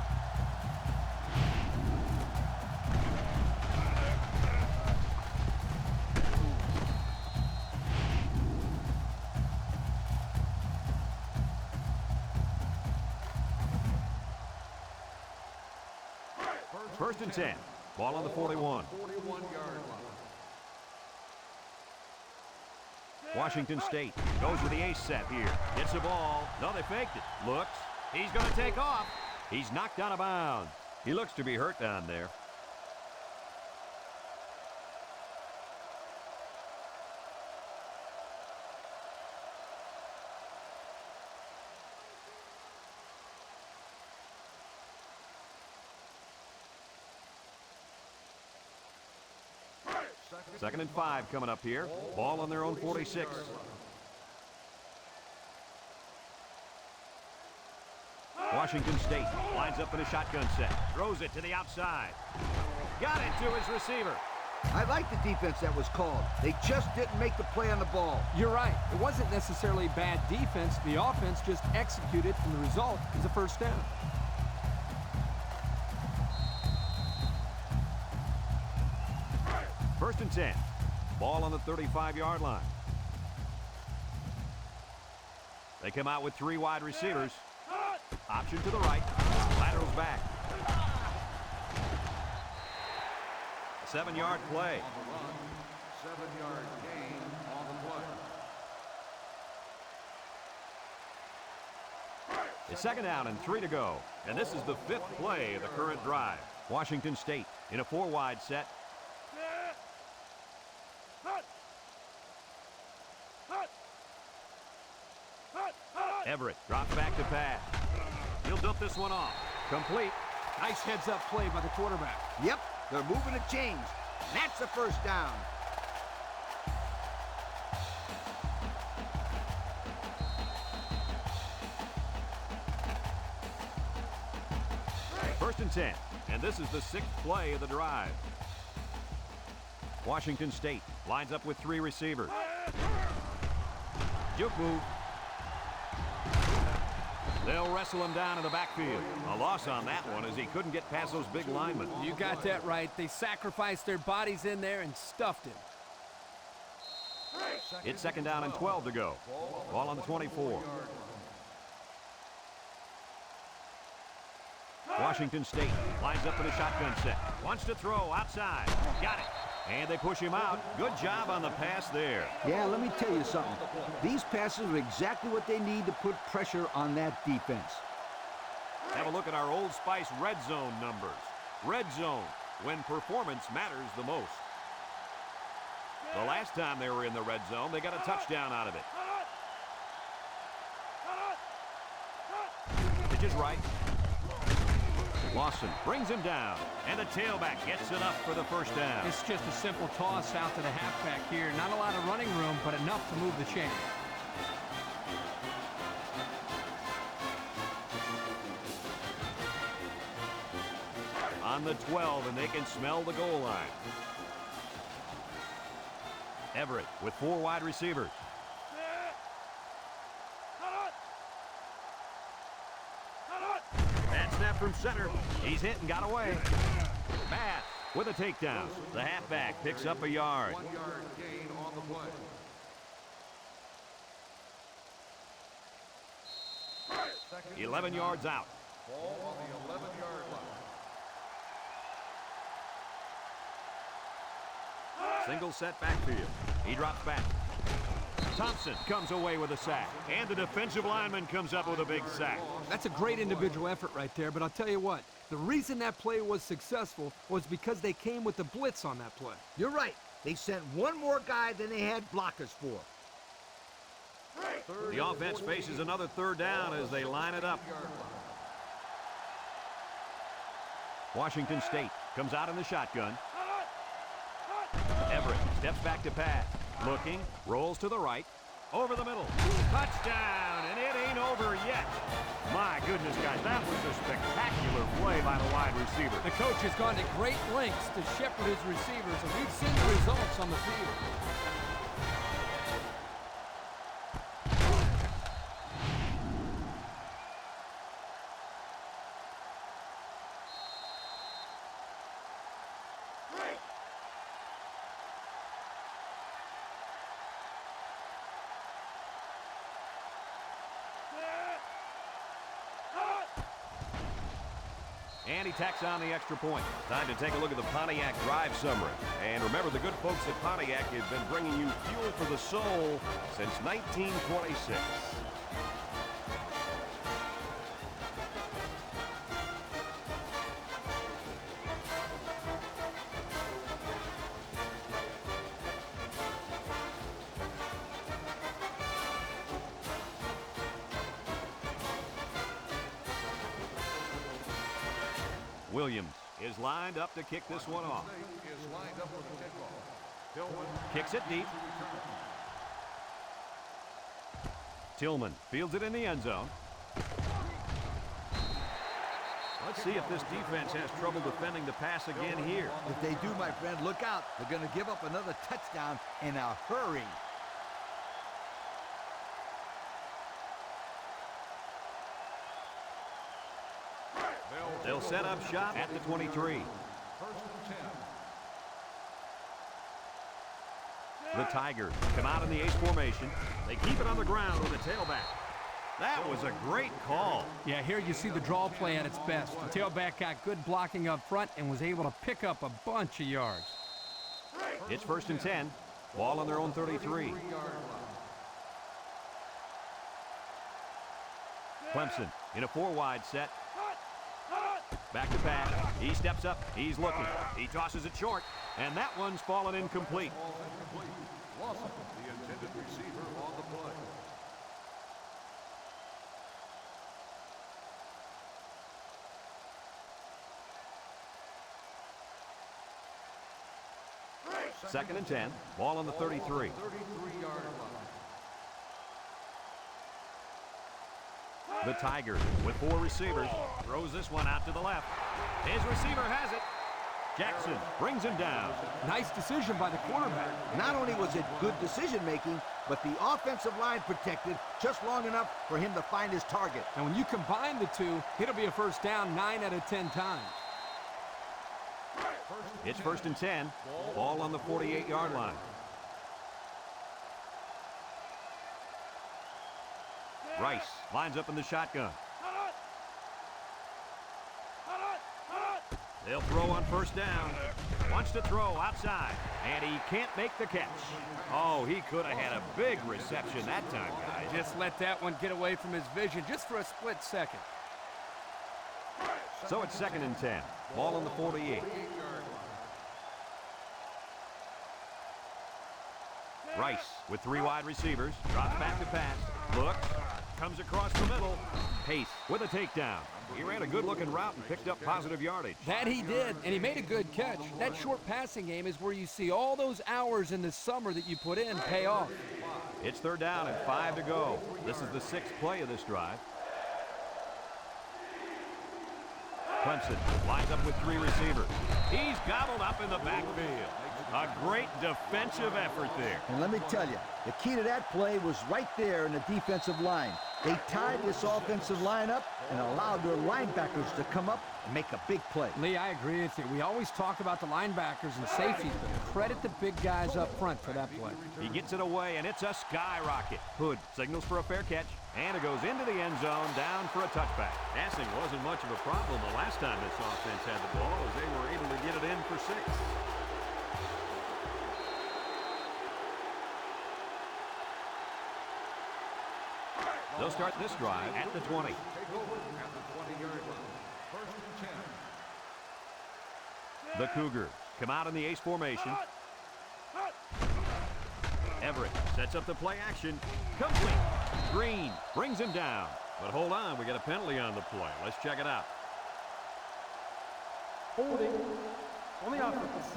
First and 10. Ball on the 41. 41-yard line. Washington State goes with the ace set here. Gets the ball. No, they faked it. Looks. He's going to take off. He's knocked out of bounds. He looks to be hurt down there. Second and 5 coming up here. Ball on their own 46. Washington State lines up in a shotgun set. Throws it to the outside. Got it to his receiver. I like the defense that was called. They just didn't make the play on the ball. You're right. It wasn't necessarily bad defense. The offense just executed, and the result is a first down. First and 10. Ball on the 35-yard line. They come out with 3 wide receivers. Option to the right. Laterals back. 7-yard play. On the run, 7-yard gain on the play. It's second down and 3 to go. And this is the 5th play of the current drive. Washington State in a 4-wide set. Everett drops back to pass. He'll dump this one off. Complete. Nice heads-up play by the quarterback. Yep, they're moving the chains. That's the first down. First and 10. And this is the 6th play of the drive. Washington State lines up with 3 receivers. Juke move. They'll wrestle him down in the backfield. A loss on that one as he couldn't get past those big linemen. You got that right. They sacrificed their bodies in there and stuffed him. It's second down and 12 to go. Ball on the 24. Washington State lines up in a shotgun set. Wants to throw outside. Got it. And they push him out. Good job on the pass there. Yeah, let me tell you something. These passes are exactly what they need to put pressure on that defense. Have a look at our Old Spice red zone numbers. Red zone, when performance matters the most. The last time they were in the red zone, they got a touchdown out of it. Pitch is right. Lawson brings him down, and the tailback gets it up for the first down. It's just a simple toss out to the halfback here. Not a lot of running room, but enough to move the chain. On the 12, and they can smell the goal line. Everett with 4 wide receivers. That snap from center. He's hit and got away. Bass with a takedown. The halfback picks up a yard. 1-yard gain on the play. 11 yards out. Ball on the 11-yard line. Single set backfield. He drops back. Thompson comes away with a sack. And the defensive lineman comes up with a big sack. That's a great individual effort right there, but I'll tell you what, the reason that play was successful was because they came with the blitz on that play. You're right. They sent one more guy than they had blockers for. The offense faces another third down as they line it up. Washington State comes out in the shotgun. Everett steps back to pass. Looking, rolls to the right, over the middle. Touchdown, and it ain't over yet. My goodness, guys, that was a spectacular play by the wide receiver. The coach has gone to great lengths to shepherd his receivers, and we've seen the results on the field. And he tacks on the extra point. Time to take a look at the Pontiac drive summary. And remember, the good folks at Pontiac have been bringing you fuel for the soul since 1926. Williams is lined up to kick this one off. Is lined up with the kickoff. Tillman Kicks it deep. Tillman fields it in the end zone. Let's see if this defense has trouble defending the pass again here. If they do, my friend, look out. They're going to give up another touchdown in a hurry. They'll set up shop at the 23. The Tigers come out in the ace formation. They keep it on the ground with the tailback. That was a great call. Yeah, here you see the draw play at its best. The tailback got good blocking up front and was able to pick up a bunch of yards. It's 1st and 10. Ball on their own 33. Clemson in a 4-wide set. Back to pass. He steps up. He's looking. He tosses it short. And that one's fallen incomplete. Loss of the intended receiver on the play. Second and 10. Ball on the 33. 33-yard line. The Tigers with 4 receivers. Throws this one out to the left. His receiver has it. Jackson brings him down. Nice decision by the quarterback. Not only was it good decision-making, but the offensive line protected just long enough for him to find his target. And when you combine the two, it'll be a first down 9 out of 10 times. It's 1st and 10. Ball on the 48-yard line. Rice lines up in the shotgun. They'll throw on first down. Wants to throw outside, and he can't make the catch. Oh, he could have had a big reception that time, guys. Just let that one get away from his vision just for a split second. So it's 2nd and 10. Ball on the 48. Rice with 3 wide receivers. Drops back to pass. Looks. Comes across the middle. Pace with a takedown. He ran a good-looking route and picked up positive yardage. That he did, and he made a good catch. That short passing game is where you see all those hours in the summer that you put in pay off. It's 3rd down and 5 to go. This is the 6th play of this drive. Clemson lines up with 3 receivers. He's gobbled up in the backfield. A great defensive effort there. And let me tell you, the key to that play was right there in the defensive line. They tied this offensive line up and allowed their linebackers to come up and make a big play. Lee, I agree with you. We always talk about the linebackers and safeties, but credit the big guys up front for that play. He gets it away, and it's a skyrocket. Hood signals for a fair catch, and it goes into the end zone, down for a touchback. Passing wasn't much of a problem the last time this offense had the ball, as they were able to get it in for 6. They'll start this drive at the 20. Take over at the 20-yard line. 1st and 10. The Cougars come out in the ace formation. Everett sets up the play action. Complete. Green brings him down. But hold on, we got a penalty on the play. Let's check it out. Holding on the offense.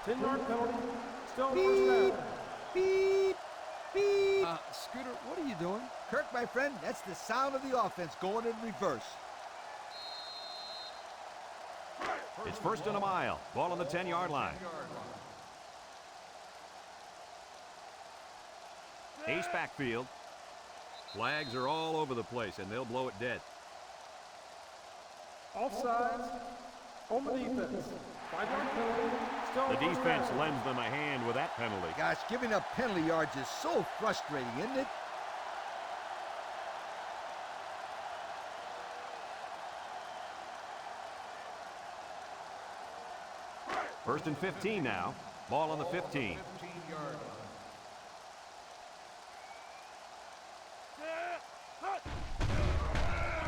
10-yard penalty. Still first down. Beep, beep. Scooter, what are you doing? Kirk, my friend, that's the sound of the offense going in reverse. It's 1st and a mile. Ball on the 10-yard line. Ace backfield. Flags are all over the place, and they'll blow it dead. Offsides on the defense. 5-yard penalty. Still The first defense down. lends them a hand with that penalty. Gosh, giving up penalty yards is so frustrating, isn't it? First and 15 now. Ball on the 15. 15-yard line.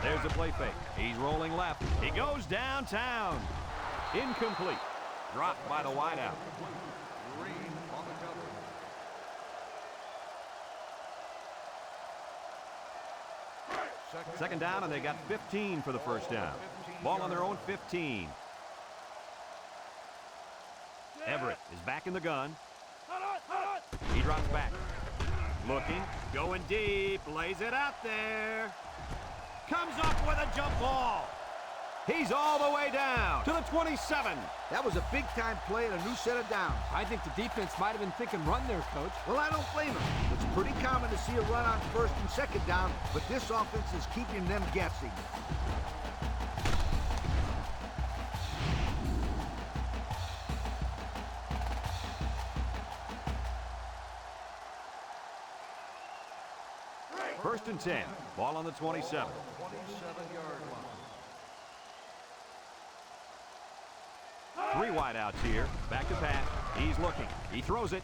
There's the play fake. He's rolling left. He goes downtown. Incomplete. Dropped by the wideout. Green on the cover. Second down, and they got 15 for the first down. Ball on their own 15. Everett is back in the gun. He drops back. Looking, going deep, lays it out there. Comes up with a jump ball. He's all the way down to the 27. That was a big-time play and a new set of downs. I think the defense might have been thinking run there, Coach. Well, I don't blame him. It's pretty common to see a run on first and second down, but this offense is keeping them guessing. First and 10. Ball on the 27. 27-yard line. 3 wide outs here. Back to pass. He's looking. He throws it.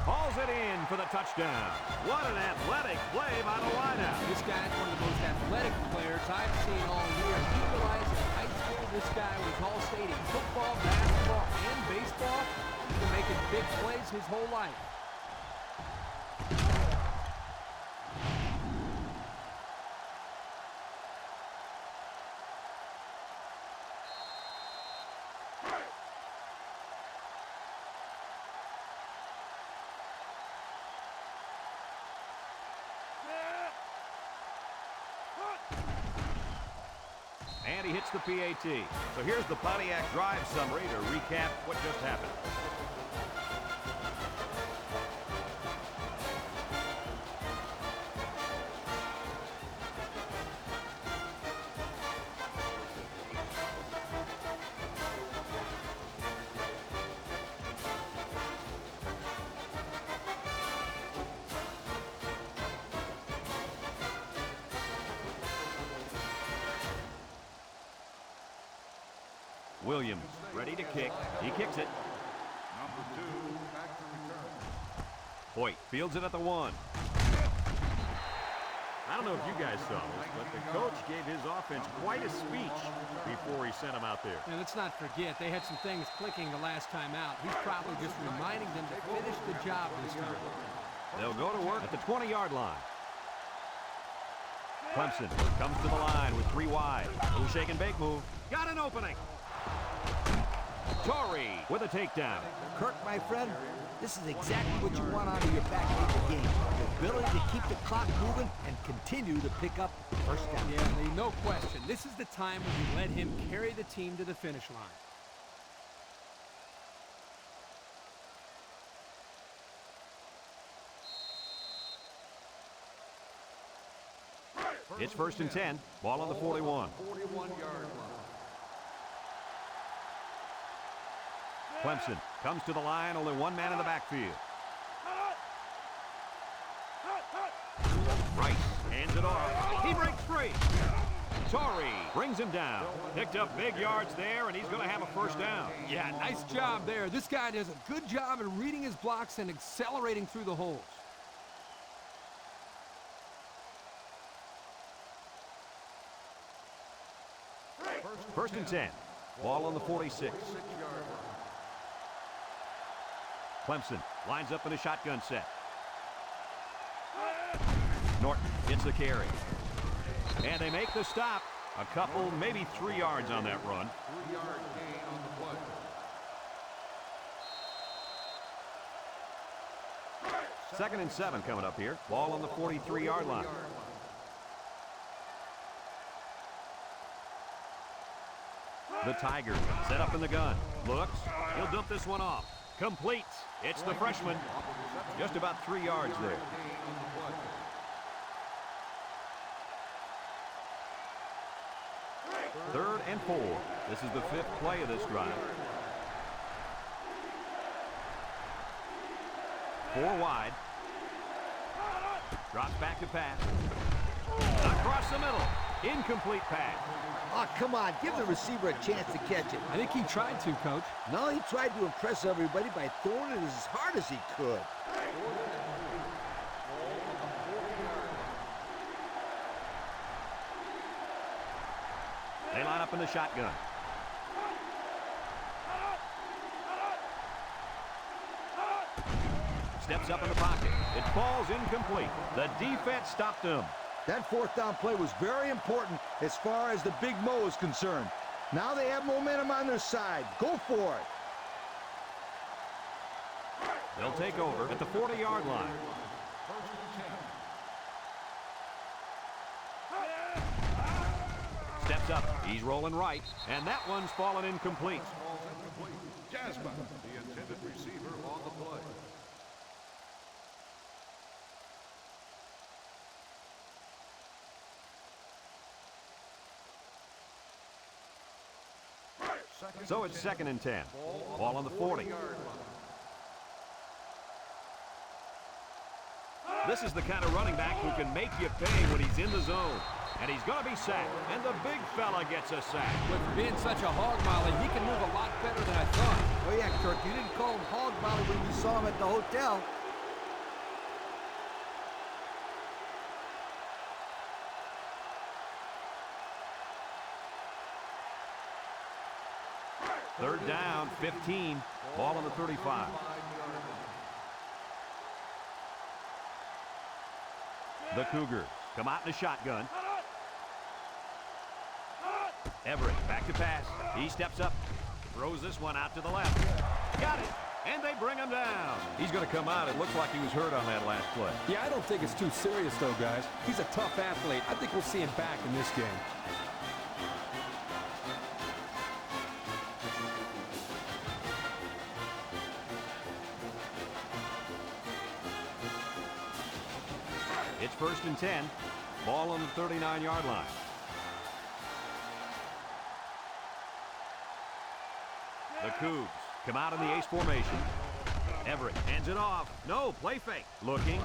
Hauls it in for the touchdown. What an athletic play by the wideout. This guy's one of the most athletic players I've seen all year. You realize in high school this guy was all-state in football, basketball, and baseball. He's been making big plays his whole life. And he hits the PAT. So here's the Pontiac drive summary to recap what just happened. Williams ready to kick. He kicks it. Number 2, back to return. Hoyt fields it at the 1. I don't know if you guys saw this, but the coach gave his offense quite a speech before he sent them out there. And let's not forget, they had some things clicking the last time out. He's probably just reminding them to finish the job this time. They'll go to work at the 20-yard line. Clemson comes to the line with 3 wide. Little shake and bake move. Got an opening. Torrey with a takedown. Kirk, my friend, this is exactly what you want out of your back end of the game. The ability to keep the clock moving and continue to pick up first down. Yeah, Lee, no question. This is the time when you let him carry the team to the finish line. It's first and 10. Ball on the 41. 41-yard line. Clemson comes to the line, only 1 man in the backfield. Rice hands it off. He breaks free. Torrey brings him down. Picked up big yards there, and he's going to have a first down. Yeah, nice job there. This guy does a good job in reading his blocks and accelerating through the holes. First and 10. Ball on the 46. 6-yard line. Clemson lines up in a shotgun set. Norton hits the carry. And they make the stop. A couple, maybe 3 yards on that run. 3-yard gain on the play. Second and 7 coming up here. Ball on the 43-yard line. The Tigers set up in the gun. Looks. He'll dump this one off. Completes. It's the freshman. Just about 3 yards there. Third and 4. This is the 5th play of this drive. 4 wide. Drops back to pass. Across the middle. Incomplete pass. Oh, come on. Give the receiver a chance to catch it. I think he tried to, Coach. No, he tried to impress everybody by throwing it as hard as he could. They line up in the shotgun. Steps up in the pocket. It falls incomplete. The defense stopped him. That 4th down play was very important as far as the Big Mo is concerned. Now they have momentum on their side. Go for it. They'll take over at the 40-yard line. steps up. He's rolling right, and that one's fallen incomplete. Ball's incomplete. Jasmine, the intended receiver on the play. So it's 2nd and 10. Ball on the 40. This is the kind of running back who can make you pay when he's in the zone. And he's going to be sacked. And the big fella gets a sack. With being such a hog molly, he can move a lot better than I thought. Oh, yeah, Kirk, you didn't call him hog molly when you saw him at the hotel. Third down, 15. Ball on the 35. The Cougars come out in a shotgun. Everett back to pass. He steps up. Throws this one out to the left. Got it. And they bring him down. He's going to come out. It looks like he was hurt on that last play. Yeah, I don't think it's too serious, though, guys. He's a tough athlete. I think we'll see him back in this game. It's 1st and 10. Ball on the 39-yard line. The Cougs come out in the ace formation. Everett hands it off. No, play fake. Looking.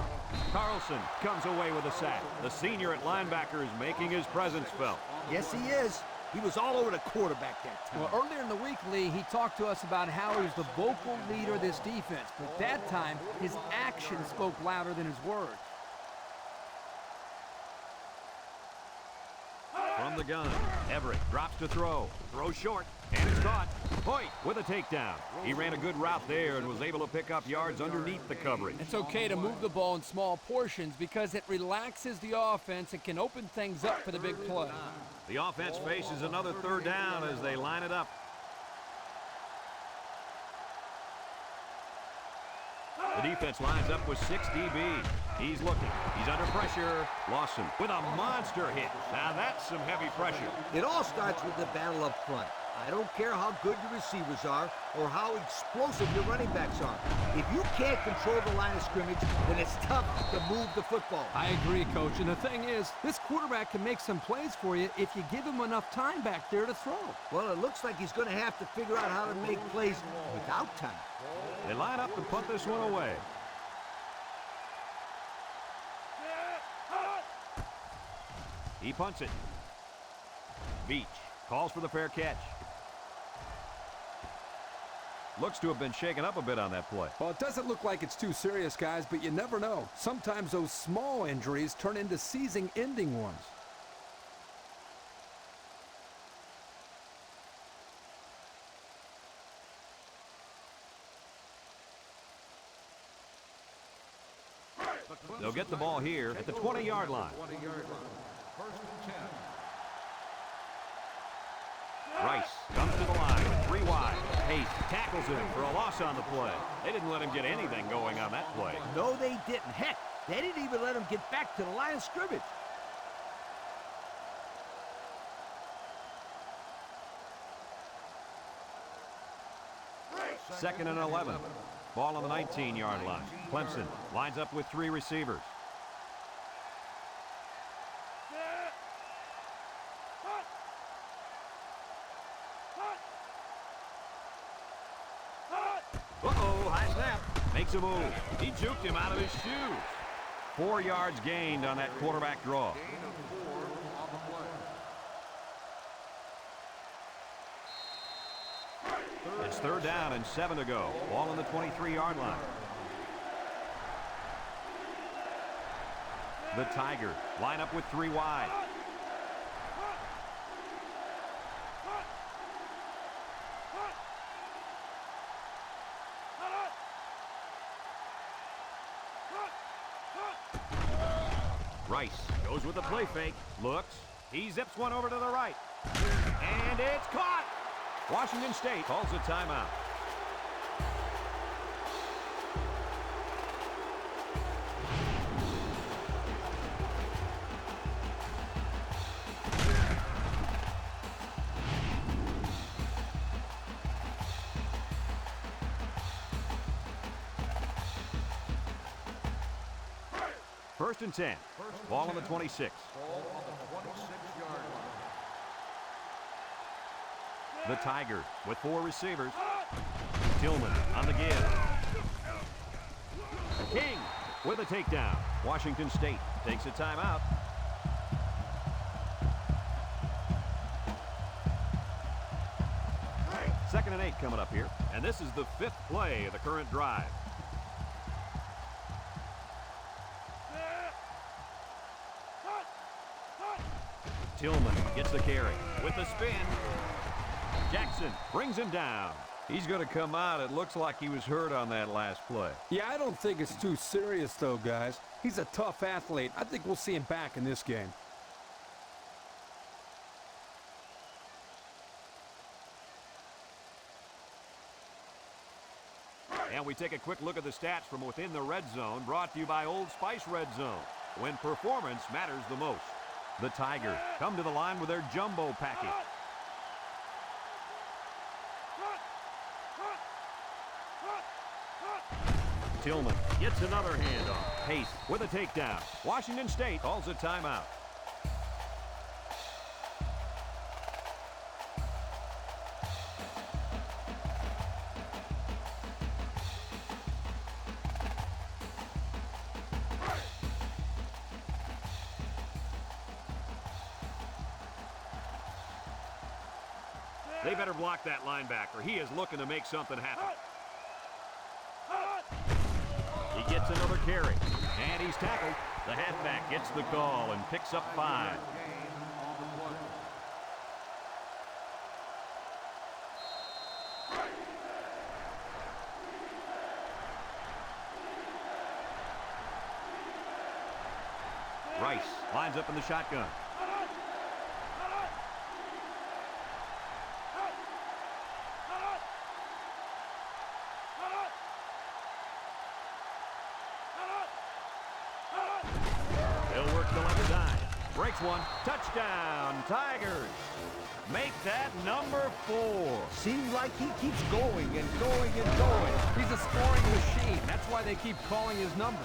Carlson comes away with a sack. The senior at linebacker is making his presence felt. Yes, he is. He was all over the quarterback that time. Well, earlier in the week, Lee, he talked to us about how he was the vocal leader of this defense. But that time, his actions spoke louder than his words. From the gun, Everett drops to throw. Throw short, and it's caught. Hoyt with a takedown. He ran a good route there and was able to pick up yards underneath the coverage. It's okay to move the ball in small portions because it relaxes the offense and can open things up for the big play. The offense faces another third down as they line it up. The defense lines up with 6 DB. He's looking. He's under pressure. Lawson with a monster hit. Now that's some heavy pressure. It all starts with the battle up front. I don't care how good your receivers are or how explosive your running backs are. If you can't control the line of scrimmage, then it's tough to move the football. I agree, Coach. And the thing is, this quarterback can make some plays for you if you give him enough time back there to throw. Well, it looks like he's going to have to figure out how to make plays without time. They line up to punt this one away. He punts it. Beach calls for the fair catch. Looks to have been shaken up a bit on that play. Well, it doesn't look like it's too serious, guys, but you never know. Sometimes those small injuries turn into season-ending ones. They'll get the ball here at the 20-yard line. 20-yard line. 1st and 10. Rice comes to the line with 3 wide. Hayes tackles him for a loss on the play. They didn't let him get anything going on that play. No, they didn't. Heck, they didn't even let him get back to the line of scrimmage. Second and 11. Ball on the 19-yard line. Clemson lines up with 3 receivers. Uh-oh, high snap. Makes a move. He juked him out of his shoes. 4 yards gained on that quarterback draw. Gain of 4 on the play. It's 3rd down and 7 to go. Ball on the 23-yard line. The Tigers line up with 3 wide. Rice goes with the play fake. Looks. He zips one over to the right. And it's caught. Washington State calls a timeout. First and 10. Ball on the 26. Ball on the 26-yard line. The Tigers with 4 receivers. Tillman on the give. King with a takedown. Washington State takes a timeout. Second and 8 coming up here. And this is the 5th play of the current drive. Tillman gets the carry with the spin. Jackson brings him down. He's going to come out. It looks like he was hurt on that last play. Yeah, I don't think it's too serious, though, guys. He's a tough athlete. I think we'll see him back in this game. And we take a quick look at the stats from within the red zone, brought to you by Old Spice Red Zone, when performance matters the most. The Tigers come to the line with their jumbo package. Tillman gets another handoff. Pace with a takedown. Washington State calls a timeout. They better block that linebacker. He is looking to make something happen. He gets another carry, and he's tackled. The halfback gets the call and picks up 5. Gain on the play. Rice lines up in the shotgun. They'll work the left side. Breaks one. Touchdown, Tigers. Make that number 4. Seems like he keeps going and going and going. He's a scoring machine. That's why they keep calling his number.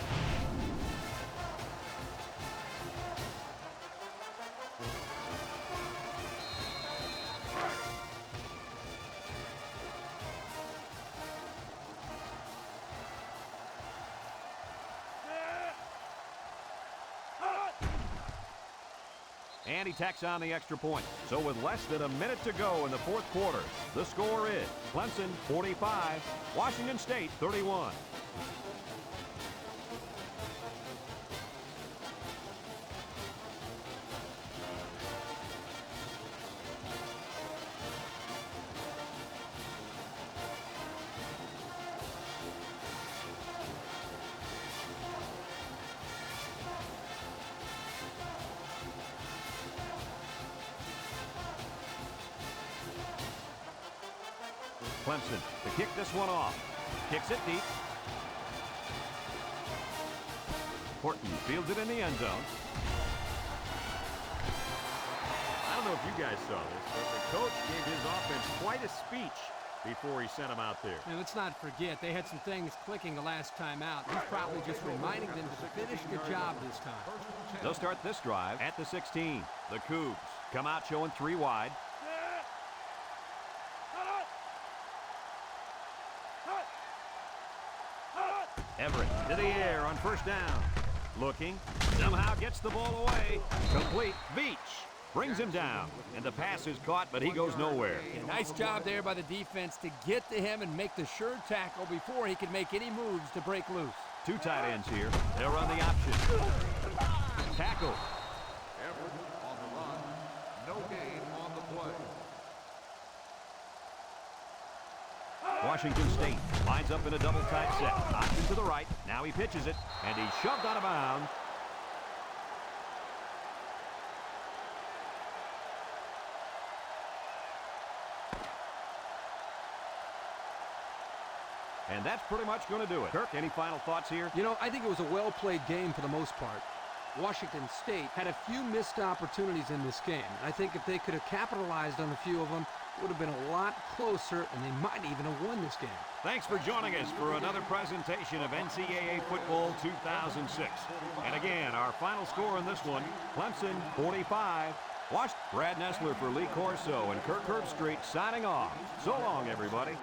And he tacks on the extra point. So with less than a minute to go in the 4th quarter, the score is Clemson 45, Washington State 31. Clemson to kick this one off. Kicks it deep. Horton fields it in the end zone. I don't know if you guys saw this, but the coach gave his offense quite a speech before he sent them out there. And let's not forget, they had some things clicking the last time out. He's probably just reminding them to finish the job this time. They'll start this drive at the 16. The Cougs come out showing 3 wide. Everett to the air on first down. Looking, somehow gets the ball away. Complete. Veach brings him down. And the pass is caught, but he goes nowhere. Yeah, nice job there by the defense to get to him and make the sure tackle before he could make any moves to break loose. 2 tight ends here. They'll run the option. Tackle. Everett on the run. No gain on the play. Washington State lines up in a double tight set. Option to the right. Now he pitches it, and he's shoved out of bounds. And that's pretty much going to do it. Kirk, any final thoughts here? You know, I think it was a well-played game for the most part. Washington State had a few missed opportunities in this game. I think if they could have capitalized on a few of them, would have been a lot closer, and they might even have won this game. Thanks for joining us for another presentation of NCAA Football 2006. And again, our final score in this one, Clemson 45. Brad Nessler for Lee Corso and Kirk Herbstreit signing off. So long, everybody.